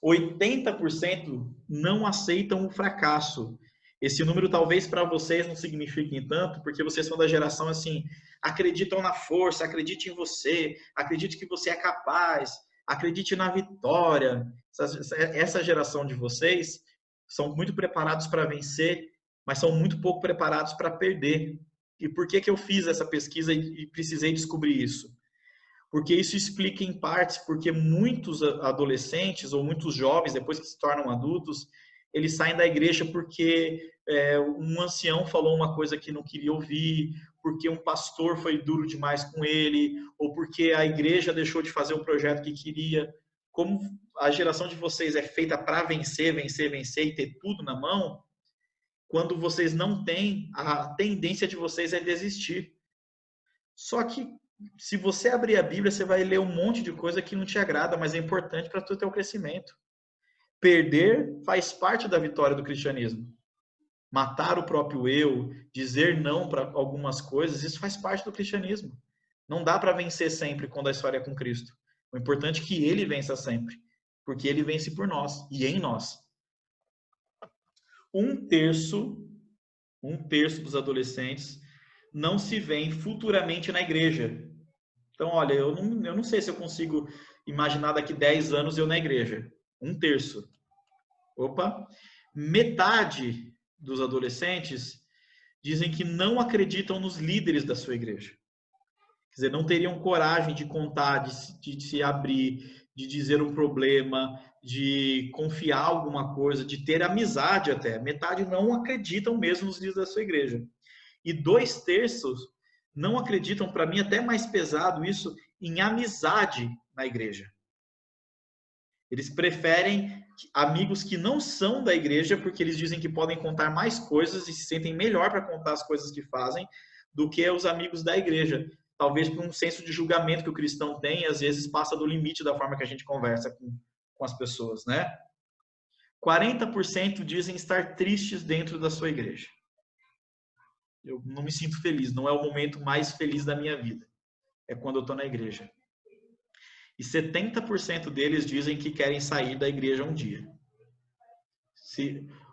80% não aceitam o fracasso. Esse número talvez para vocês não signifique tanto, porque vocês são da geração assim, acreditam na força, acredite em você, acredite que você é capaz, acredite na vitória. Essa geração de vocês são muito preparados para vencer, mas são muito pouco preparados para perder. E por que eu fiz essa pesquisa e precisei descobrir isso? Porque isso explica em partes porque muitos adolescentes ou muitos jovens, depois que se tornam adultos, eles saem da igreja porque um ancião falou uma coisa que não queria ouvir, porque um pastor foi duro demais com ele, ou porque a igreja deixou de fazer o projeto que queria. Como a geração de vocês é feita para vencer, vencer, vencer e ter tudo na mão, quando vocês não têm, a tendência de vocês é desistir. Só que se você abrir a Bíblia, você vai ler um monte de coisa que não te agrada, mas é importante para o teu crescimento. Perder faz parte da vitória do cristianismo. Matar o próprio eu, dizer não para algumas coisas, isso faz parte do cristianismo. Não dá para vencer sempre quando a história é com Cristo. O importante é que ele vença sempre, porque ele vence por nós e em nós. Um terço dos adolescentes não se veem futuramente na igreja. Então, olha, eu não sei se eu consigo imaginar daqui 10 anos eu na igreja. 1/3. Opa! Metade dos adolescentes dizem que não acreditam nos líderes da sua igreja. Quer dizer, não teriam coragem de contar, de se abrir, de dizer um problema, de confiar alguma coisa, de ter amizade até. Metade não acreditam mesmo nos líderes da sua igreja. E 2/3 não acreditam, para mim até mais pesado isso, em amizade na igreja. Eles preferem amigos que não são da igreja, porque eles dizem que podem contar mais coisas e se sentem melhor para contar as coisas que fazem do que os amigos da igreja. Talvez por um senso de julgamento que o cristão tem, e às vezes passa do limite da forma que a gente conversa com as pessoas, né? 40% dizem estar tristes dentro da sua igreja. Eu não me sinto feliz, não é o momento mais feliz da minha vida. É quando eu estou na igreja. E 70% deles dizem que querem sair da igreja um dia.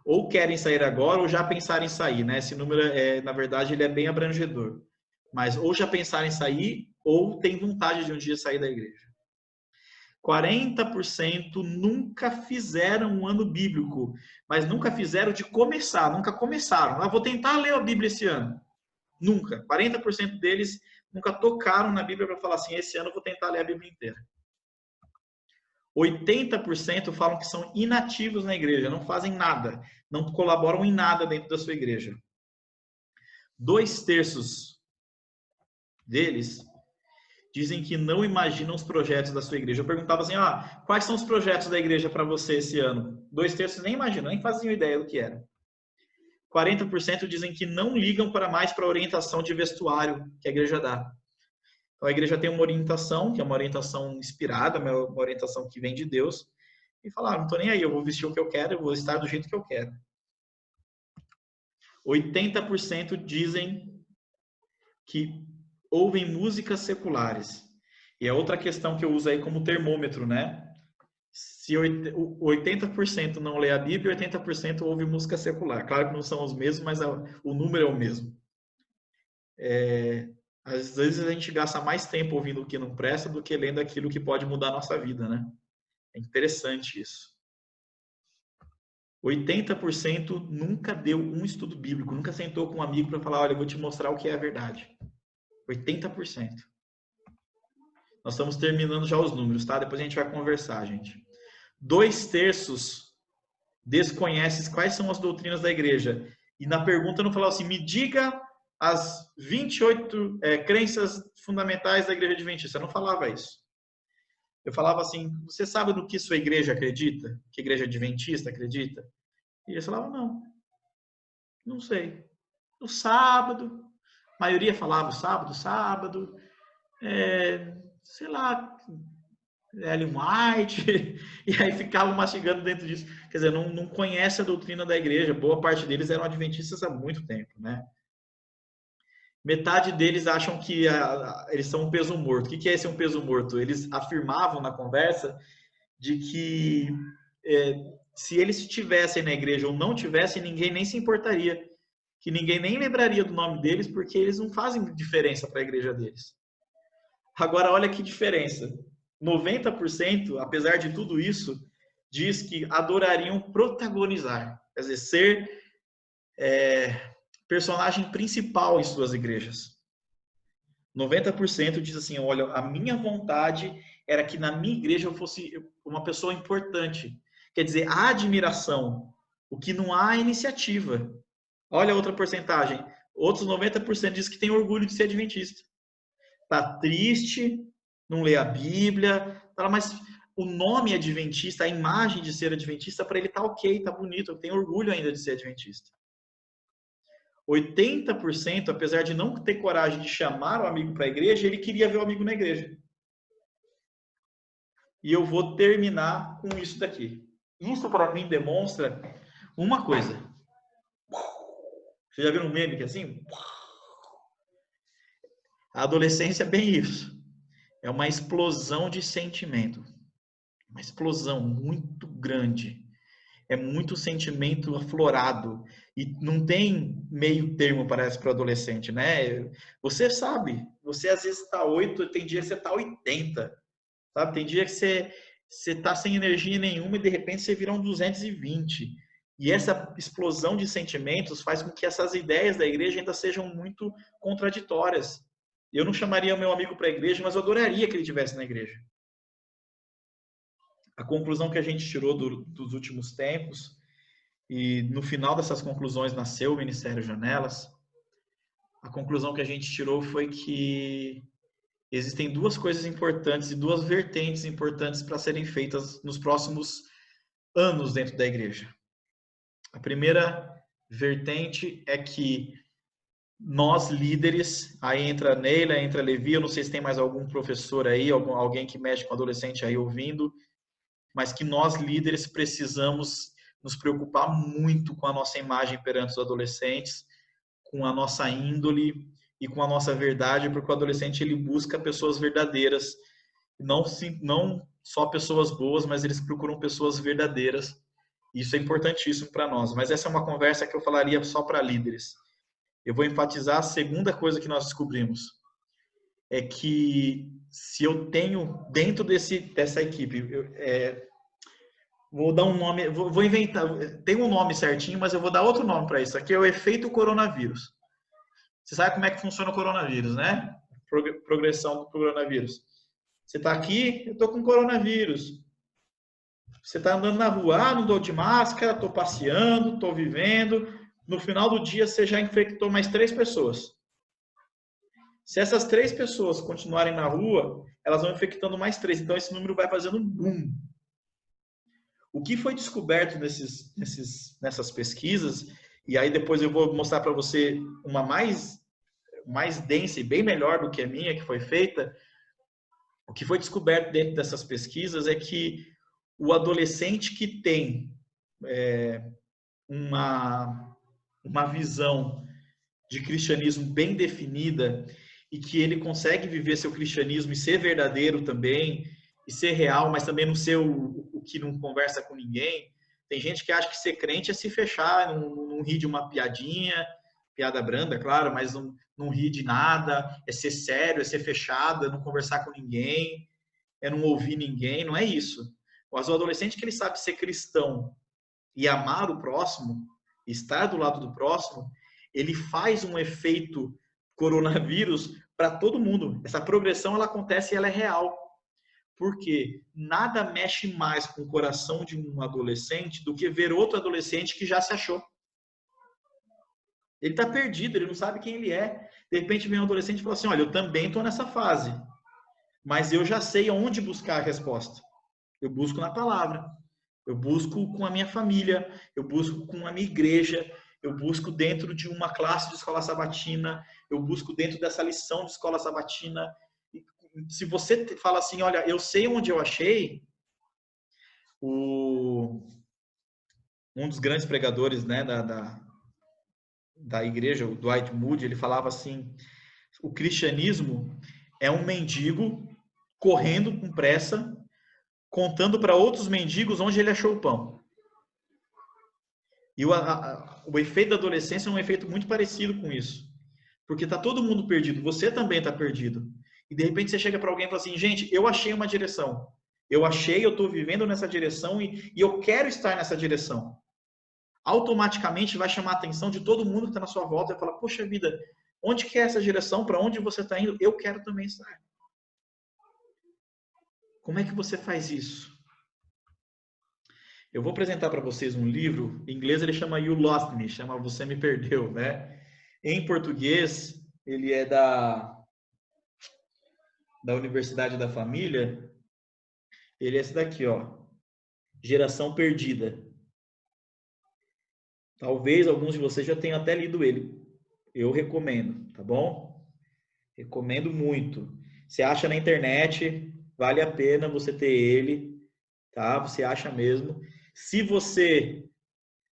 Ou querem sair agora, ou já pensaram em sair, né? Esse número, na verdade, ele é bem abrangedor. Mas ou já pensaram em sair, ou tem vontade de um dia sair da igreja. 40% nunca fizeram um ano bíblico, mas nunca fizeram de começar, nunca começaram. Vou tentar ler a Bíblia esse ano. Nunca. 40% deles nunca tocaram na Bíblia para falar assim, esse ano eu vou tentar ler a Bíblia inteira. 80% falam que são inativos na igreja, não fazem nada, não colaboram em nada dentro da sua igreja. 2/3 deles dizem que não imaginam os projetos da sua igreja. Eu perguntava assim, quais são os projetos da igreja para você esse ano? 2/3 nem imaginam, nem faziam ideia do que era. 40% dizem que não ligam mais para a orientação de vestuário que a igreja dá. Então, a igreja tem uma orientação, que é uma orientação inspirada, uma orientação que vem de Deus, e falar, não estou nem aí, eu vou vestir o que eu quero, eu vou estar do jeito que eu quero. 80% dizem que ouvem músicas seculares. E é outra questão que eu uso aí como termômetro, né? Se 80% não lê a Bíblia, 80% ouve música secular. Claro que não são os mesmos, mas o número é o mesmo. Às vezes a gente gasta mais tempo ouvindo o que não presta do que lendo aquilo que pode mudar a nossa vida, né? É interessante isso. 80% nunca deu um estudo bíblico, nunca sentou com um amigo para falar, olha, eu vou te mostrar o que é a verdade. 80%. Nós estamos terminando já os números, tá? Depois a gente vai conversar, gente. 2/3 desconhecem quais são as doutrinas da igreja. E na pergunta não falava assim, me diga as 28 crenças fundamentais da igreja adventista. Eu não falava isso. Eu falava assim, você sabe no que sua igreja acredita? Que a igreja adventista acredita? E eles falavam, não sei. No sábado, a maioria falava sábado, sei lá, Ellen White, e aí ficavam mastigando dentro disso. Quer dizer, não conhece a doutrina da igreja. Boa parte deles eram adventistas há muito tempo, né? Metade deles acham que eles são um peso morto. O que é esse um peso morto? Eles afirmavam na conversa de que se eles estivessem na igreja ou não tivessem, ninguém nem se importaria. Que ninguém nem lembraria do nome deles, porque eles não fazem diferença para a igreja deles. Agora, olha que diferença. 90%, apesar de tudo isso, diz que adorariam protagonizar. Quer dizer, ser personagem principal em suas igrejas. 90% diz assim, olha, a minha vontade era que na minha igreja eu fosse uma pessoa importante. Quer dizer, há admiração, o que não há iniciativa. Olha a outra porcentagem. Outros 90% diz que tem orgulho de ser adventista. Tá triste, não lê a Bíblia, mas o nome adventista, a imagem de ser adventista, para ele tá ok, tá bonito, tem orgulho ainda de ser adventista. 80%, apesar de não ter coragem de chamar o amigo para a igreja, ele queria ver o amigo na igreja. E eu vou terminar com isso daqui. Isso, para mim, demonstra uma coisa. Você já viu um meme que é assim? A adolescência é bem isso. É uma explosão de sentimento. Uma explosão muito grande. É muito sentimento aflorado. E não tem meio termo, parece, para o adolescente, né? Você sabe. Você às vezes está 8, tem dia que você está 80. Sabe? Tem dia que você está sem energia nenhuma e de repente você vira um 220. E essa explosão de sentimentos faz com que essas ideias da igreja ainda sejam muito contraditórias. Eu não chamaria meu amigo para a igreja, mas eu adoraria que ele estivesse na igreja. A conclusão que a gente tirou dos últimos tempos, e no final dessas conclusões nasceu o Ministério Janelas, a conclusão que a gente tirou foi que existem duas coisas importantes e duas vertentes importantes para serem feitas nos próximos anos dentro da igreja. A primeira vertente é que nós líderes, aí entra a Neila, entra a Levi, eu não sei se tem mais algum professor aí, alguém que mexe com adolescente aí ouvindo, mas que nós líderes precisamos nos preocupar muito com a nossa imagem perante os adolescentes, com a nossa índole e com a nossa verdade, porque o adolescente ele busca pessoas verdadeiras, não só pessoas boas, mas eles procuram pessoas verdadeiras. Isso é importantíssimo para nós, mas essa é uma conversa que eu falaria só para líderes. Eu vou enfatizar a segunda coisa que nós descobrimos, é que se eu tenho dentro dessa equipe, vou dar um nome, vou inventar, tem um nome certinho, mas eu vou dar outro nome para isso. Aqui é o efeito coronavírus. Você sabe como é que funciona o coronavírus, né? Progressão do coronavírus. Você está aqui, eu estou com coronavírus. Você está andando na rua, não estou de máscara, estou passeando, estou vivendo. No final do dia, você já infectou mais 3 pessoas. Se essas 3 pessoas continuarem na rua, elas vão infectando mais 3. Então, esse número vai fazendo um boom. O que foi descoberto nessas pesquisas, e aí depois eu vou mostrar para você uma mais densa e bem melhor do que a minha, que foi feita, o que foi descoberto dentro dessas pesquisas é que o adolescente que tem uma visão de cristianismo bem definida e que ele consegue viver seu cristianismo e ser verdadeiro também, e ser real, mas também não ser o que não conversa com ninguém. Tem gente que acha que ser crente é se fechar, não rir de uma piadinha, piada branda, claro, mas não rir de nada, é ser sério, é ser fechado, é não conversar com ninguém, é não ouvir ninguém, não é isso. Mas o adolescente que ele sabe ser cristão e amar o próximo, estar do lado do próximo, ele faz um efeito coronavírus para todo mundo. Essa progressão ela acontece e ela é real. Porque nada mexe mais com o coração de um adolescente do que ver outro adolescente que já se achou. Ele está perdido, ele não sabe quem ele é. De repente vem um adolescente e fala assim, olha, eu também estou nessa fase, mas eu já sei aonde buscar a resposta. Eu busco na palavra, eu busco com a minha família, eu busco com a minha igreja, eu busco dentro de uma classe de escola sabatina, eu busco dentro dessa lição de escola sabatina. Se você fala assim, olha, eu sei onde eu achei, um dos grandes pregadores, né, da igreja, o Dwight Moody, ele falava assim, o cristianismo é um mendigo correndo com pressa, contando para outros mendigos onde ele achou o pão. E o efeito da adolescência é um efeito muito parecido com isso. Porque está todo mundo perdido, você também está perdido. E de repente você chega para alguém e fala assim, gente, eu achei uma direção. Eu estou vivendo nessa direção e eu quero estar nessa direção. Automaticamente vai chamar a atenção de todo mundo que está na sua volta e falar, poxa vida, onde que é essa direção? Para onde você está indo? Eu quero também estar. Como é que você faz isso? Eu vou apresentar para vocês um livro, em inglês ele chama You Lost Me, chama Você Me Perdeu, né? Em português, ele é da Universidade da Família, ele é esse daqui, ó, Geração Perdida. Talvez alguns de vocês já tenham até lido ele. Eu recomendo, tá bom? Recomendo muito. Você acha na internet, vale a pena você ter ele, tá? Você acha mesmo. Se você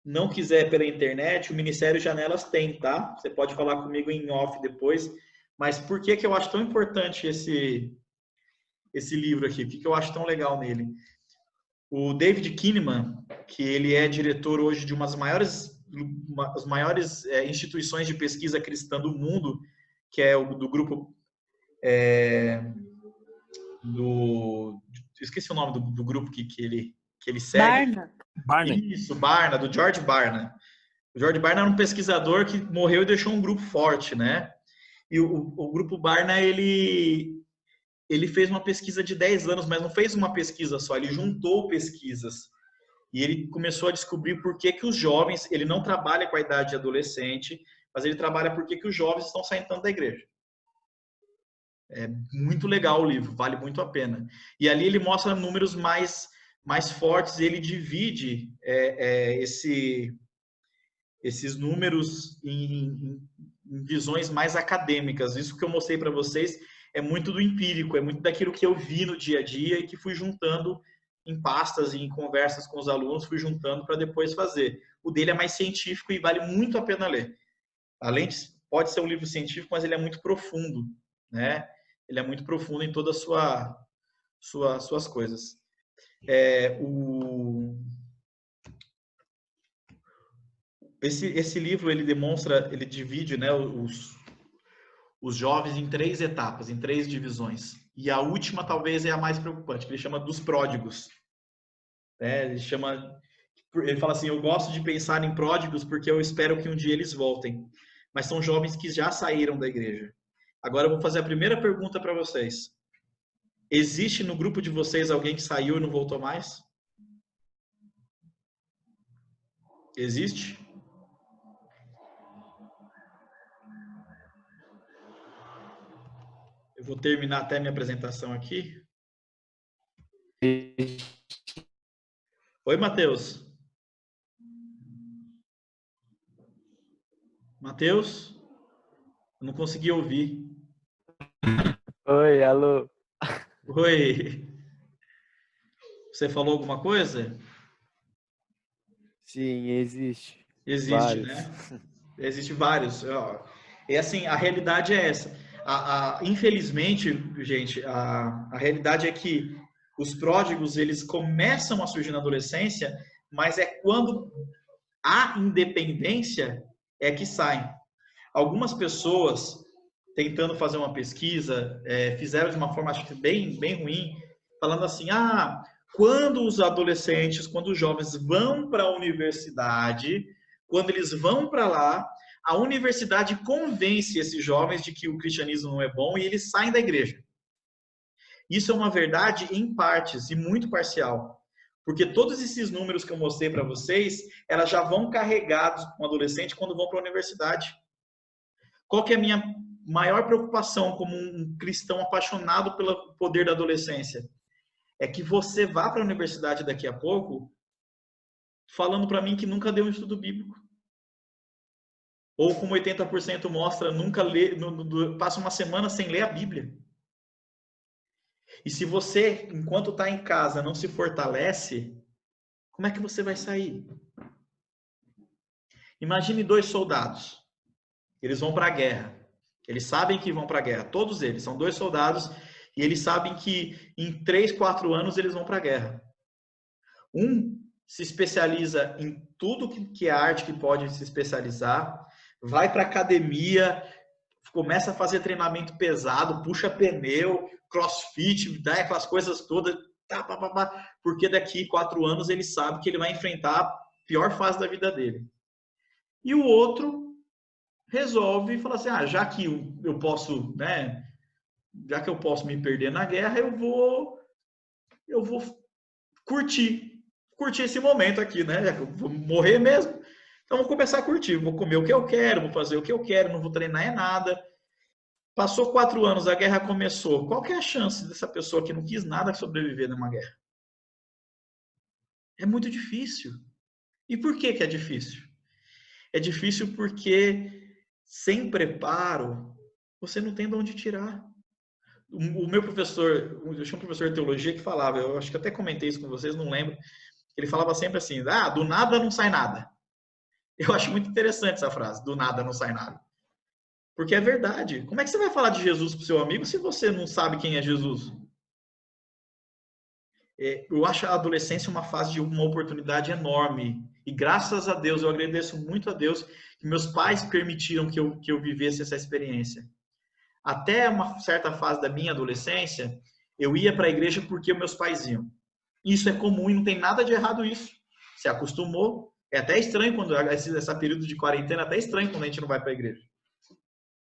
não quiser pela internet, o Ministério Janelas tem, tá? Você pode falar comigo em off depois. Mas por que eu acho tão importante esse livro aqui? O que eu acho tão legal nele? O David Kinnaman, que ele é diretor hoje de as maiores instituições de pesquisa cristã do mundo, que é o do grupo esqueci o nome do grupo que ele segue. Barna. Isso, Barna, do George Barna. O George Barna era um pesquisador que morreu e deixou um grupo forte, né? E o grupo Barna, ele fez uma pesquisa de 10 anos, mas não fez uma pesquisa só, ele juntou pesquisas. E ele começou a descobrir por que os jovens, ele não trabalha com a idade de adolescente, mas ele trabalha por que os jovens estão saindo tanto da igreja. É muito legal o livro, vale muito a pena. E ali ele mostra números mais fortes, ele divide esses números em visões mais acadêmicas. Isso que eu mostrei para vocês é muito do empírico, é muito daquilo que eu vi no dia a dia e que fui juntando em pastas e em conversas com os alunos, fui juntando para depois fazer. O dele é mais científico e vale muito a pena ler. Além de, pode ser um livro científico, mas ele é muito profundo, né? Ele é muito profundo em todas as suas coisas. Esse livro, ele demonstra, ele divide, né, os jovens em 3 etapas, em 3 divisões. E a última talvez é a mais preocupante, que ele chama dos pródigos. Ele fala assim, eu gosto de pensar em pródigos porque eu espero que um dia eles voltem. Mas são jovens que já saíram da igreja. Agora eu vou fazer a primeira pergunta para vocês. Existe no grupo de vocês alguém que saiu e não voltou mais? Existe? Eu vou terminar até a minha apresentação aqui. Oi, Matheus. Matheus? Eu não consegui ouvir. Oi, alô. Oi. Você falou alguma coisa? Sim, existe. Existe, Vários. né? Existe vários. E assim, a realidade é essa. Infelizmente, gente, a realidade é que os pródigos, eles começam a surgir na adolescência, mas é quando há independência é que saem. Algumas pessoas, tentando fazer uma pesquisa, fizeram de uma forma, acho que bem ruim, falando assim, quando os adolescentes, quando os jovens vão para a universidade, quando eles vão para lá, a universidade convence esses jovens de que o cristianismo não é bom e eles saem da igreja. Isso é uma verdade em partes e muito parcial. Porque todos esses números que eu mostrei para vocês, elas já vão carregados com o adolescente quando vão para a universidade. Qual que é a minha maior preocupação como um cristão apaixonado pelo poder da adolescência? É que você vá para a universidade daqui a pouco falando para mim que nunca deu um estudo bíblico. Ou como 80% mostra, nunca lê, passa uma semana sem ler a Bíblia. E se você, enquanto está em casa, não se fortalece, como é que você vai sair? Imagine 2 soldados. Eles vão para a guerra. Eles sabem que vão para a guerra. Todos eles são 2 soldados e eles sabem que em 3, 4 anos eles vão para a guerra. Um se especializa em tudo que é arte que pode se especializar, vai para a academia, começa a fazer treinamento pesado, puxa pneu, crossfit, dá aquelas coisas todas, porque daqui 4 anos ele sabe que ele vai enfrentar a pior fase da vida dele. E o outro resolve falar assim, já que eu posso, já que eu posso me perder na guerra, eu vou curtir esse momento aqui, já que eu vou morrer mesmo. Então, vou começar a curtir, vou comer o que eu quero, vou fazer o que eu quero, não vou treinar nada. Passou 4 anos, a guerra começou. Qual que é a chance dessa pessoa que não quis nada sobreviver numa guerra? É muito difícil. E por que é difícil? É difícil porque, sem preparo, você não tem de onde tirar. O meu professor, eu tinha um professor de teologia que falava, eu acho que até comentei isso com vocês, não lembro, ele falava sempre assim, do nada não sai nada. Eu acho muito interessante essa frase, do nada não sai nada. Porque é verdade. Como é que você vai falar de Jesus para o seu amigo se você não sabe quem é Jesus? Eu acho a adolescência uma fase de uma oportunidade enorme. E graças a Deus, eu agradeço muito a Deus que meus pais permitiram que eu vivesse essa experiência. Até uma certa fase da minha adolescência, eu ia para a igreja porque meus pais iam. Isso é comum e não tem nada de errado isso. Se acostumou. É até estranho quando esse período de quarentena, é até estranho quando a gente não vai para a igreja.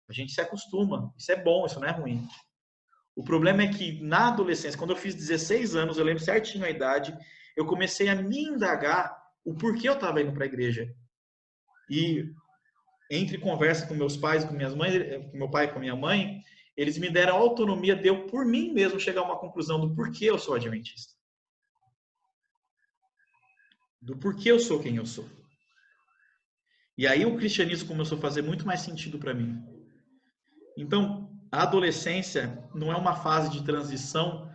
A gente se acostuma. Isso é bom, isso não é ruim. O problema é que na adolescência, quando eu fiz 16 anos, eu lembro certinho a idade, eu comecei a me indagar o porquê eu estava indo para a igreja. E entre conversa com meus pais, com minhas mães, com meu pai e com minha mãe, eles me deram a autonomia de eu, por mim mesmo, chegar a uma conclusão do porquê eu sou adventista. Do porquê eu sou quem eu sou. E aí o cristianismo começou a fazer muito mais sentido para mim. Então, a adolescência não é uma fase de transição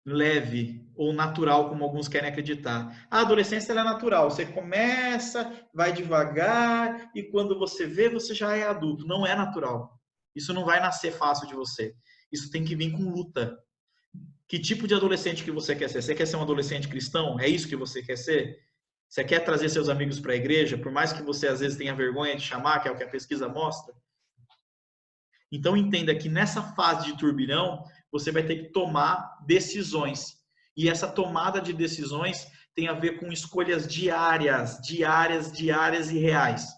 leve ou natural, como alguns querem acreditar. A adolescência ela é natural. Você começa, vai devagar, e quando você vê, você já é adulto. Não é natural. Isso não vai nascer fácil de você. Isso tem que vir com luta. Que tipo de adolescente que você quer ser? Você quer ser um adolescente cristão? É isso que você quer ser? Você quer trazer seus amigos para a igreja? Por mais que você às vezes tenha vergonha de chamar, que é o que a pesquisa mostra. Então entenda que nessa fase de turbilhão, você vai ter que tomar decisões. E essa tomada de decisões tem a ver com escolhas diárias e reais.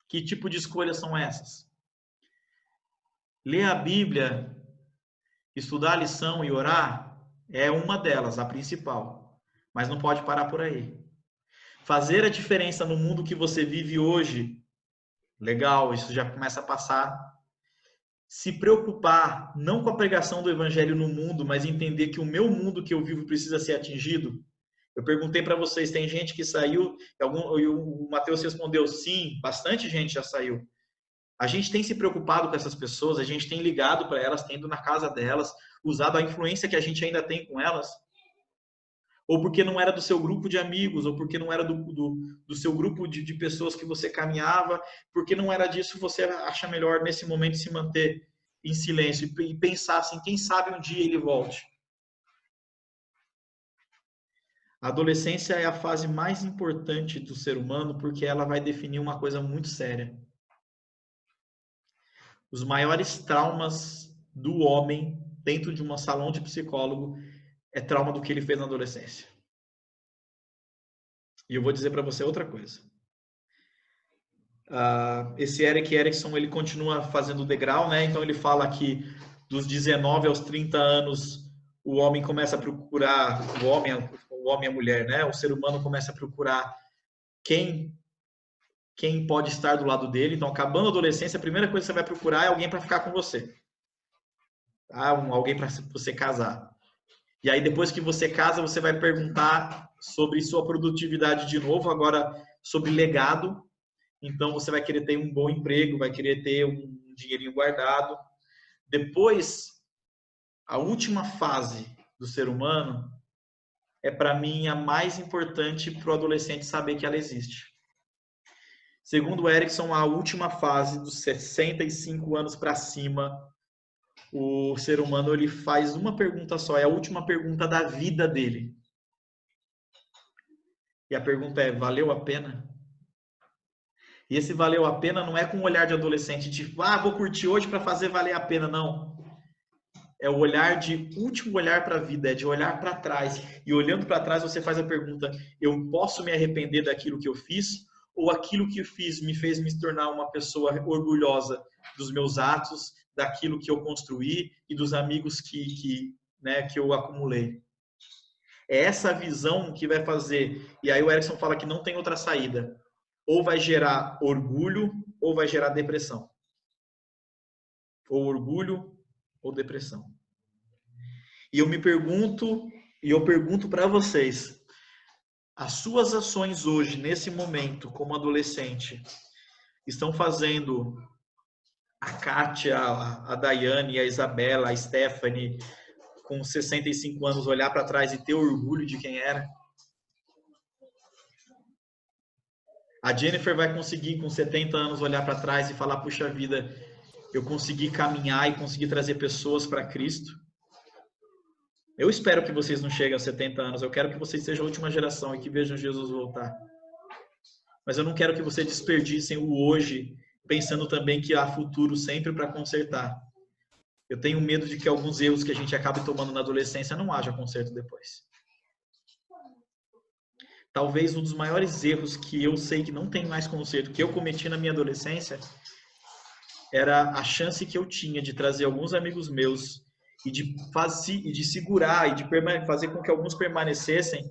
Que tipo de escolhas são essas? Ler a Bíblia, estudar a lição e orar é uma delas, a principal. Mas não pode parar por aí. Fazer a diferença no mundo que você vive hoje, legal, isso já começa a passar. Se preocupar não com a pregação do evangelho no mundo, mas entender que o meu mundo que eu vivo precisa ser atingido. Eu perguntei para vocês, tem gente que saiu, e o Mateus respondeu sim, bastante gente já saiu. A gente tem se preocupado com essas pessoas, a gente tem ligado para elas, tem ido na casa delas, usado a influência que a gente ainda tem com elas. ou porque não era do seu grupo de amigos, ou porque não era do seu grupo de pessoas que você caminhava, porque não era disso, você acha melhor nesse momento se manter em silêncio e pensar assim, quem sabe um dia ele volte. A adolescência é a fase mais importante do ser humano porque ela vai definir uma coisa muito séria. Os maiores traumas do homem dentro de um salão de psicólogo é trauma do que ele fez na adolescência. E eu vou dizer para você outra coisa. Esse Erik Erikson, ele continua fazendo o degrau, né? Então ele fala que dos 19 aos 30 anos o homem começa a procurar, o homem e a mulher, né? O ser humano começa a procurar quem pode estar do lado dele. Então, acabando a adolescência, a primeira coisa que você vai procurar é alguém para ficar com você. Tá? Alguém para você casar. E aí, depois que você casa, você vai perguntar sobre sua produtividade de novo, agora sobre legado. Então, você vai querer ter um bom emprego, vai querer ter um dinheirinho guardado. Depois, a última fase do ser humano é, para mim, a mais importante para o adolescente saber que ela existe. Segundo o Erikson, a última fase, dos 65 anos para cima, o ser humano ele faz uma pergunta só, é a última pergunta da vida dele. E a pergunta é, valeu a pena? E esse valeu a pena não é com um olhar de adolescente, tipo, vou curtir hoje para fazer valer a pena, não. É o último olhar para a vida, é de olhar para trás. E olhando para trás, você faz a pergunta, eu posso me arrepender daquilo que eu fiz? Ou aquilo que eu fiz me fez me tornar uma pessoa orgulhosa dos meus atos, daquilo que eu construí e dos amigos que eu acumulei? É essa visão que vai fazer. E aí o Erikson fala que não tem outra saída. Ou vai gerar orgulho, ou vai gerar depressão. Ou orgulho, ou depressão. E eu pergunto para vocês, as suas ações hoje, nesse momento, como adolescente, estão fazendo a Kátia, a Daiane, a Isabela, a Stephanie, com 65 anos, olhar para trás e ter orgulho de quem era? A Jennifer vai conseguir, com 70 anos, olhar para trás e falar, puxa vida, eu consegui caminhar e consegui trazer pessoas para Cristo? Eu espero que vocês não cheguem aos 70 anos. Eu quero que vocês sejam a última geração e que vejam Jesus voltar. Mas eu não quero que vocês desperdicem o hoje, pensando também que há futuro sempre para consertar. Eu tenho medo de que alguns erros que a gente acabe tomando na adolescência não haja conserto depois. Talvez um dos maiores erros que eu sei que não tem mais conserto, que eu cometi na minha adolescência, era a chance que eu tinha de trazer alguns amigos meus e de segurar e de fazer com que alguns permanecessem.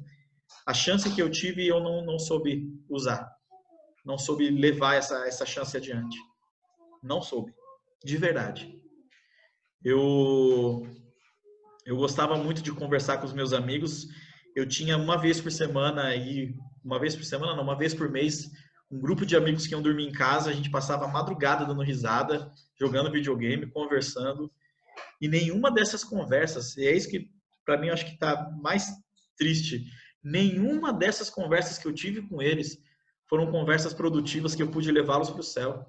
A chance que eu tive eu não soube usar. Não soube levar essa chance adiante. Não soube. De verdade. Eu gostava muito de conversar com os meus amigos. Eu tinha uma vez por mês, um grupo de amigos que iam dormir em casa. A gente passava a madrugada dando risada, jogando videogame, conversando. E nenhuma dessas conversas, e é isso que para mim eu acho que está mais triste, nenhuma dessas conversas que eu tive com eles foram conversas produtivas que eu pude levá-los para o céu.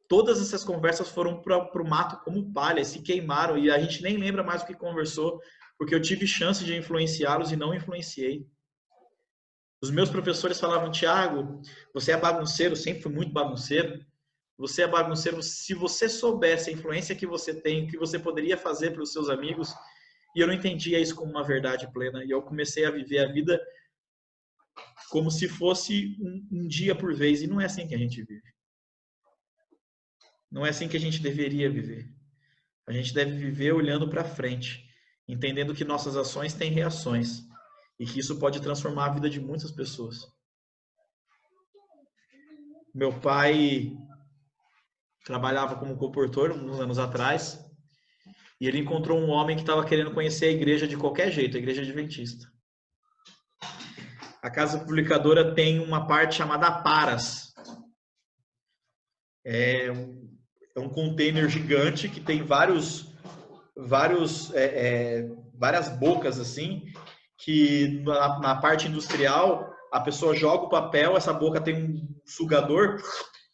Todas essas conversas foram para o mato como palha, se queimaram e a gente nem lembra mais o que conversou, porque eu tive chance de influenciá-los e não influenciei. Os meus professores falavam, Tiago, você é bagunceiro, sempre fui muito bagunceiro. Você é bagunceiro, se você soubesse a influência que você tem, o que você poderia fazer para os seus amigos, e eu não entendia isso como uma verdade plena, e eu comecei a viver a vida como se fosse um dia por vez, e não é assim que a gente vive. Não é assim que a gente deveria viver. A gente deve viver olhando para frente, entendendo que nossas ações têm reações, e que isso pode transformar a vida de muitas pessoas. Meu pai trabalhava como comportor uns anos atrás, e ele encontrou um homem que estava querendo conhecer a igreja de qualquer jeito, a igreja adventista. A casa publicadora tem uma parte chamada Paras. É um container gigante que tem várias bocas assim, que na parte industrial a pessoa joga o papel, essa boca tem um sugador,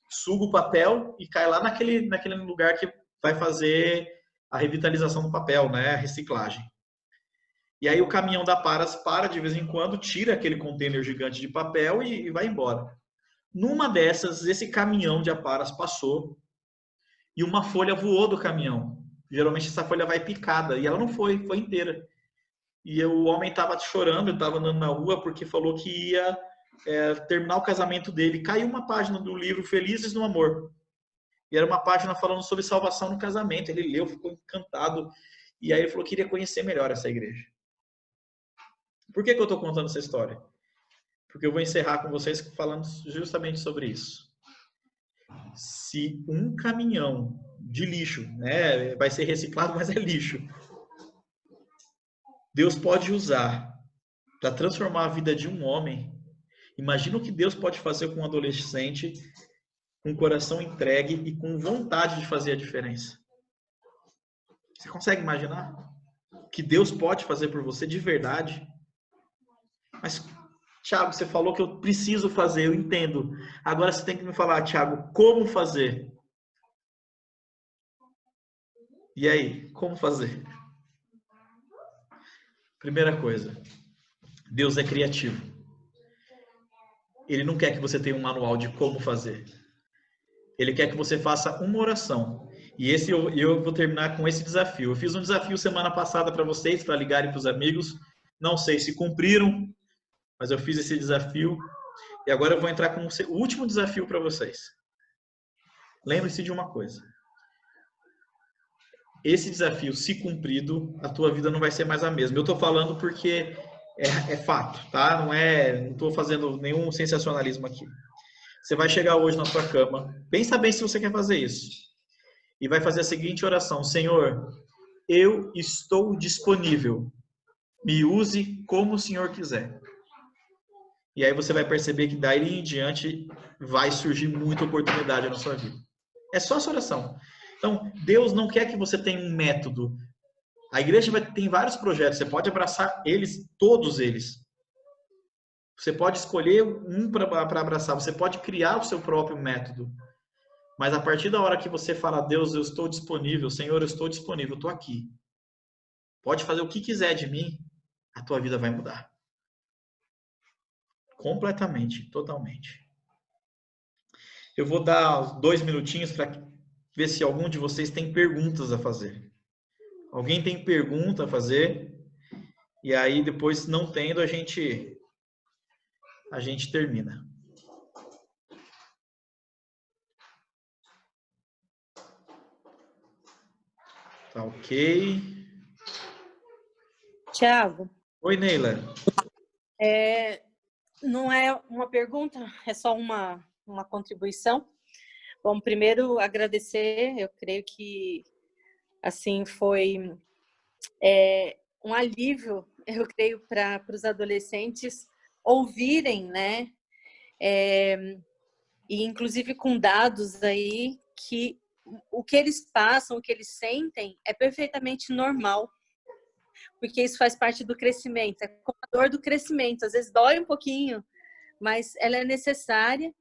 suga o papel e cai lá naquele lugar que vai fazer a revitalização do papel, né? A reciclagem. E aí o caminhão da Paras para de vez em quando, tira aquele container gigante de papel e vai embora. Numa dessas, esse caminhão de Aparas passou e uma folha voou do caminhão. Geralmente essa folha vai picada e ela não foi, foi inteira. E o homem estava chorando, ele estava andando na rua porque falou que ia terminar o casamento dele. Caiu uma página do livro Felizes no Amor. E era uma página falando sobre salvação no casamento. Ele leu, ficou encantado. E aí ele falou que queria conhecer melhor essa igreja. Por que eu estou contando essa história? Porque eu vou encerrar com vocês falando justamente sobre isso. Se um caminhão de lixo, né, vai ser reciclado, mas é lixo, Deus pode usar para transformar a vida de um homem. Imagina o que Deus pode fazer com um adolescente com o coração entregue e com vontade de fazer a diferença. Você consegue imaginar o que Deus pode fazer por você de verdade? Mas, Tiago, você falou que eu preciso fazer, eu entendo. Agora você tem que me falar, Tiago, como fazer? E aí, como fazer? Primeira coisa, Deus é criativo. Ele não quer que você tenha um manual de como fazer. Ele quer que você faça uma oração. E eu vou terminar com esse desafio. Eu fiz um desafio semana passada para vocês, para ligarem para os amigos. Não sei se cumpriram, mas eu fiz esse desafio. E agora eu vou entrar com o último desafio para vocês. Lembre-se de uma coisa. Esse desafio, se cumprido, a tua vida não vai ser mais a mesma. Eu estou falando porque é fato, tá? Não estou fazendo nenhum sensacionalismo aqui. Você vai chegar hoje na sua cama, pensa bem se você quer fazer isso. E vai fazer a seguinte oração: Senhor, eu estou disponível. Me use como o Senhor quiser. E aí você vai perceber que daí em diante vai surgir muita oportunidade na sua vida. É só essa oração. Então, Deus não quer que você tenha um método. A igreja tem vários projetos, você pode abraçar eles, todos eles. Você pode escolher um para abraçar, você pode criar o seu próprio método. Mas a partir da hora que você fala, Deus, eu estou disponível, Senhor, eu estou disponível, eu estou aqui. Pode fazer o que quiser de mim, a tua vida vai mudar. Completamente, totalmente. Eu vou dar 2 minutinhos para ver se algum de vocês tem perguntas a fazer. Alguém tem pergunta a fazer? E aí, depois, não tendo, a gente termina. Tá ok. Tiago. Oi, Neila. Não é uma pergunta, é só uma contribuição. Bom, primeiro agradecer, eu creio que assim foi um alívio, eu creio, para os adolescentes ouvirem, né? E inclusive com dados aí que o que eles passam, o que eles sentem é perfeitamente normal, porque isso faz parte do crescimento, é como a dor do crescimento, às vezes dói um pouquinho, mas ela é necessária.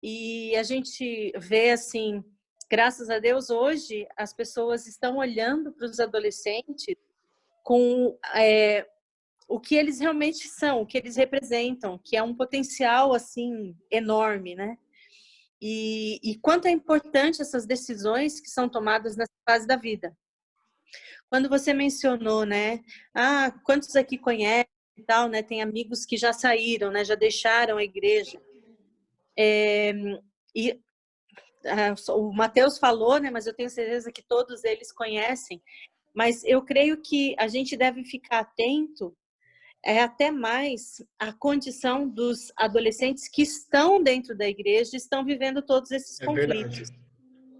E a gente vê, assim, graças a Deus, hoje as pessoas estão olhando para os adolescentes com o que eles realmente são, o que eles representam, que é um potencial, assim, enorme, né? E quanto é importante essas decisões que são tomadas nessa fase da vida. Quando você mencionou, né? Quantos aqui conhecem e tal, né? Tem amigos que já saíram, né? Já deixaram a igreja. O Mateus falou, né? Mas eu tenho certeza que todos eles conhecem. Mas eu creio que a gente deve ficar atento até mais à condição dos adolescentes que estão dentro da igreja e estão vivendo todos esses conflitos.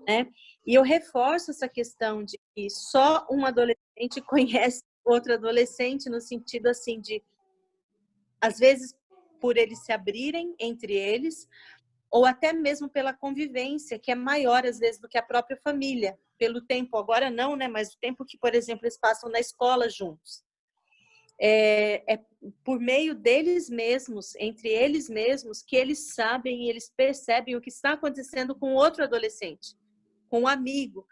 Né? E eu reforço essa questão de que só um adolescente conhece outro adolescente, no sentido assim de, às vezes, por eles se abrirem entre eles, ou até mesmo pela convivência, que é maior, às vezes, do que a própria família. Pelo tempo, agora não, né? Mas o tempo que, por exemplo, eles passam na escola juntos. é por meio deles mesmos, entre eles mesmos, que eles sabem e eles percebem o que está acontecendo com outro adolescente, com um amigo,